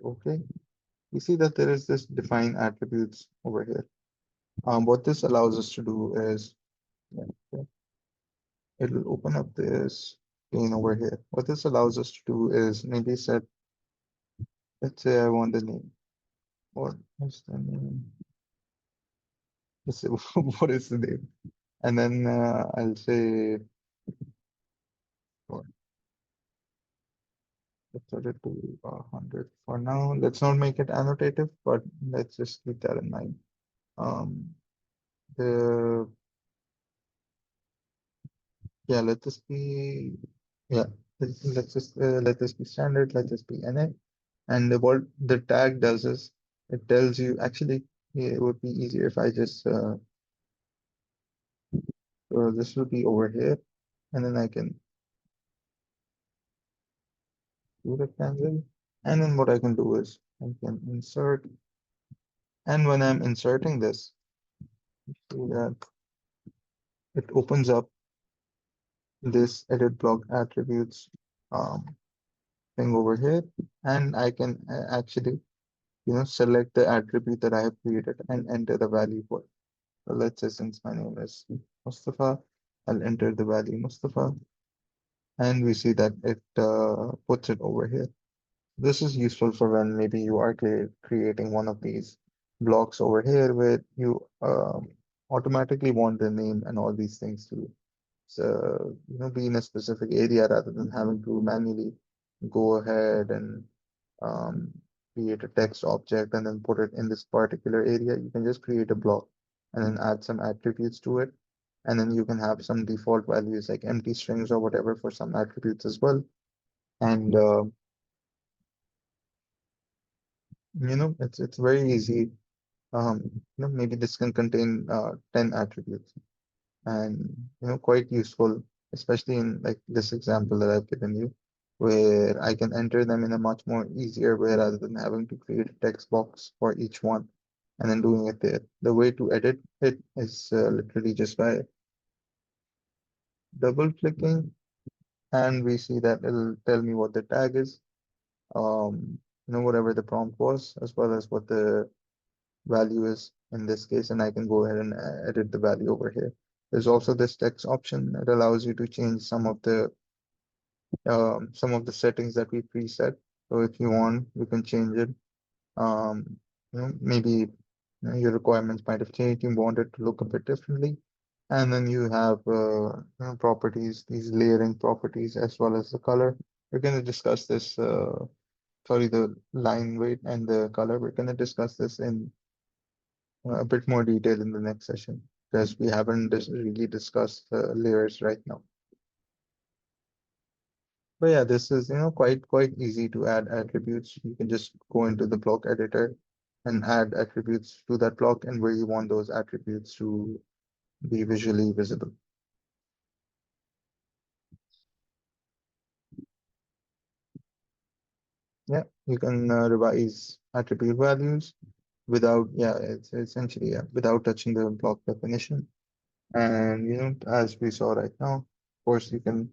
Okay. We see that there is this define attributes over here. What this allows us to do is, yeah, okay, it will open up this pane over here. What this allows us to do is maybe set, let's say I want the name. What is the name? Let's say, what is the name? And then I'll say, or let's set it to 100 for now. Let's not make it annotative, but let's just keep that in mind. Um, the Yeah, yeah, let this be standard, let this be NA. And what the tag does is it tells you actually yeah, it would be easier if I just so this will be over here, and then I can do rectangle. And then what I can do is I can insert, and when I'm inserting this, see that it opens up this edit block attributes um, thing over here, and I can actually select the attribute that I have created and enter the value for it. So let's say since my name is Mustafa, I'll enter the value Mustafa, and we see that it puts it over here. This is useful for when maybe you are creating one of these blocks over here where you automatically want the name and all these things to be in a specific area rather than having to manually go ahead and um, create a text object and then put it in this particular area. You can just create a block and then add some attributes to it. And then you can have some default values like empty strings or whatever for some attributes as well. And it's very easy. Maybe this can contain 10 attributes and quite useful, especially in like this example that I've given you, where I can enter them in a much more easier way rather than having to create a text box for each one and then doing it there. The way to edit it is literally just by double clicking, and we see that it'll tell me what the tag is, whatever the prompt was, as well as what the value is in this case, and I can go ahead and edit the value over here. There's also this text option that allows you to change some of the settings that we preset. So if you want, you can change it. Maybe your requirements might have changed. You want it to look a bit differently. And then you have properties, these layering properties, as well as the color. We're going to discuss this, sorry, the line weight and the color. We're going to discuss this in a bit more detail in the next session because we haven't really discussed the layers right now. But yeah, this is quite easy to add attributes. You can just go into the block editor and add attributes to that block and where you want those attributes to be visually visible. Yeah, you can revise attribute values without, yeah, it's essentially, yeah, without touching the block definition. And as we saw right now, of course, you can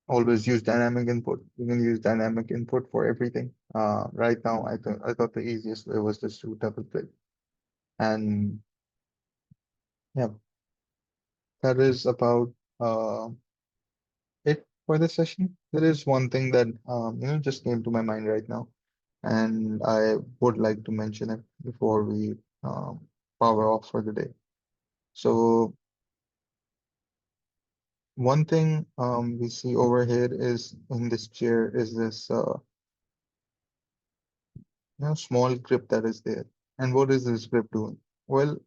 always use dynamic input. You can use dynamic input for everything. Right now, I thought the easiest way was just to double click. And yeah, that is about uh, it for this session. There is one thing that just came to my mind right now, and I would like to mention it before we um, power off for the day. So one thing we see over here is in this chair is this small grip that is there. And what is this grip doing? Well,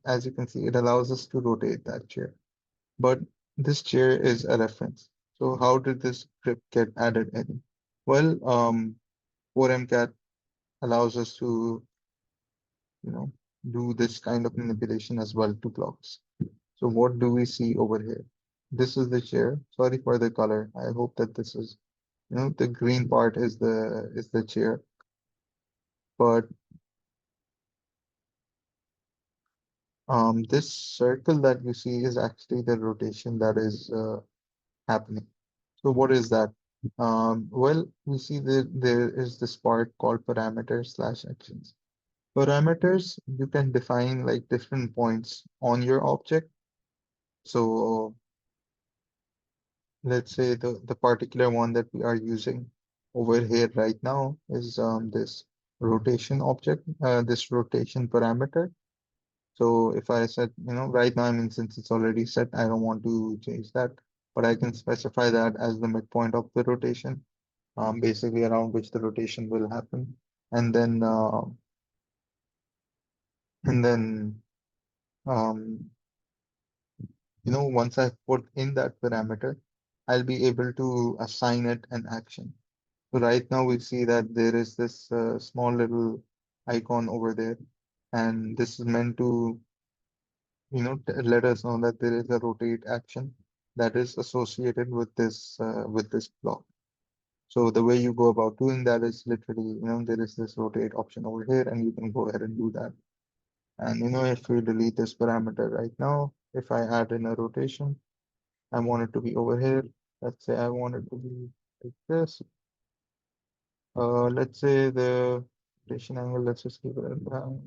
as you can see, it allows us to rotate that chair. But this chair is a reference. So how did this grip get added in? Well, 4MCAT allows us to, you know, do this kind of manipulation as well to blocks. So what do we see over here? This is the chair. Sorry for the color. I hope that this is, the green part is the chair. But this circle that you see is actually the rotation that is happening. So what is that? Well, we see that there is this part called parameters/actions. Parameters, you can define like different points on your object. So let's say the particular one that we are using over here right now is this rotation object, this rotation parameter. So if I set, right now, I mean, since it's already set, I don't want to change that, but I can specify that as the midpoint of the rotation, basically around which the rotation will happen. And then, and then, um, once I put in that parameter, I'll be able to assign it an action. So right now we see that there is this small little icon over there, and this is meant to let us know that there is a rotate action that is associated with this block. So the way you go about doing that is literally, there is this rotate option over here, and you can go ahead and do that. And if we delete this parameter right now, if I add in a rotation, I want it to be over here. Let's say I want it to be like this. Let's say the rotation angle, let's just keep it at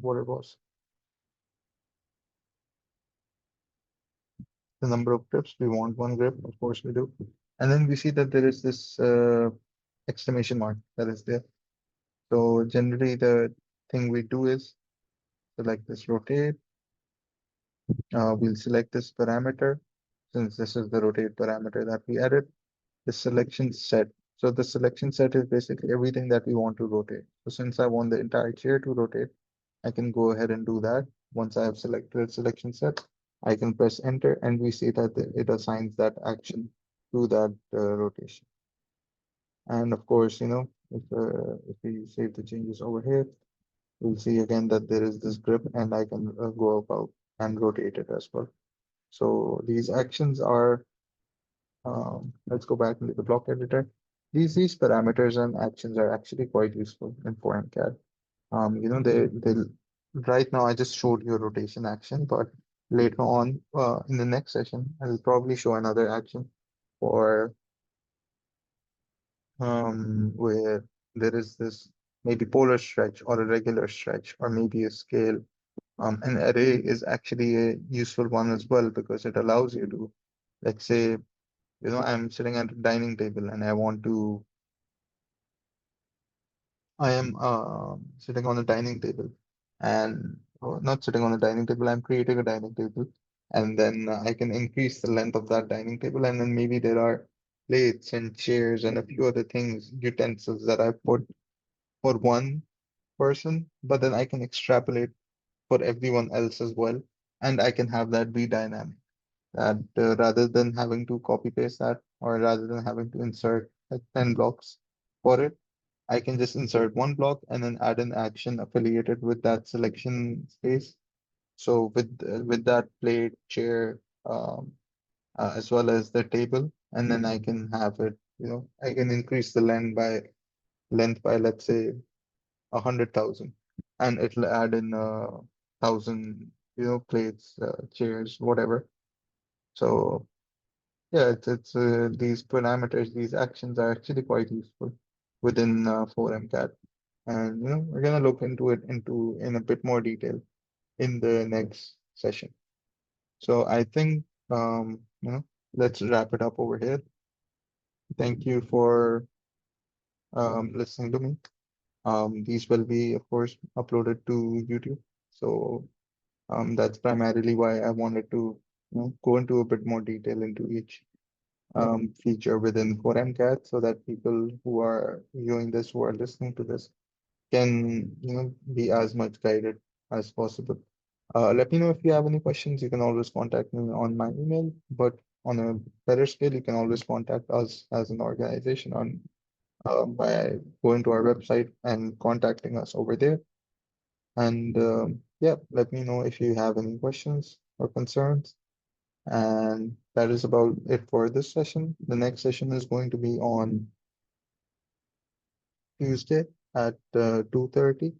what it was. The number of grips, we want one grip, of course we do. And then we see that there is this exclamation mark that is there. So generally the thing we do is select this rotate. We'll select this parameter since this is the rotate parameter that we added. The selection set. So the selection set is basically everything that we want to rotate. So since I want the entire chair to rotate, I can go ahead and do that. Once I have selected selection set, I can press enter and we see that it assigns that action to that rotation. And of course, if we save the changes over here, we'll see again that there is this grip and I can go about and rotate it as well. So these actions are, let's go back into the block editor. These parameters and actions are actually quite useful in 4MCAD. They right now I just showed you a rotation action, but later on in the next session, I'll probably show another action for where there is this maybe polar stretch or a regular stretch or maybe a scale. An array is actually a useful one as well because it allows you to, let's say, I'm sitting at a dining table and I am sitting on a dining table and not sitting on a dining table, I'm creating a dining table and then I can increase the length of that dining table and then maybe there are plates and chairs and a few other things, utensils that I put for one person, but then I can extrapolate for everyone else as well and I can have that be dynamic. That rather than having to copy paste that or rather than having to insert like 10 blocks for it, I can just insert one block and then add an action affiliated with that selection space. So with that plate, chair, as well as the table, and then I can have it, I can increase the length by let's say 100,000, and it'll add in 1,000, plates, chairs, whatever. So yeah, it's these parameters, these actions are actually quite useful within 4MCAT. And we're gonna look into it in a bit more detail in the next session. So I think let's wrap it up over here. Thank you for listening to me. These will be, of course, uploaded to YouTube. So that's primarily why I wanted to go into a bit more detail into each feature within 4MCAT so that people who are viewing this, who are listening to this, can be as much guided as possible. Let me know if you have any questions. You can always contact me on my email, but on a better scale, you can always contact us as an organization on by going to our website and contacting us over there. And yeah, let me know if you have any questions or concerns. And that is about it for this session. The next session is going to be on Tuesday at 2:30.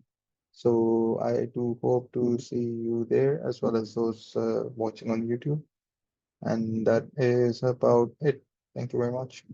So I do hope to see you there as well as those watching on YouTube. And that is about it. Thank you very much.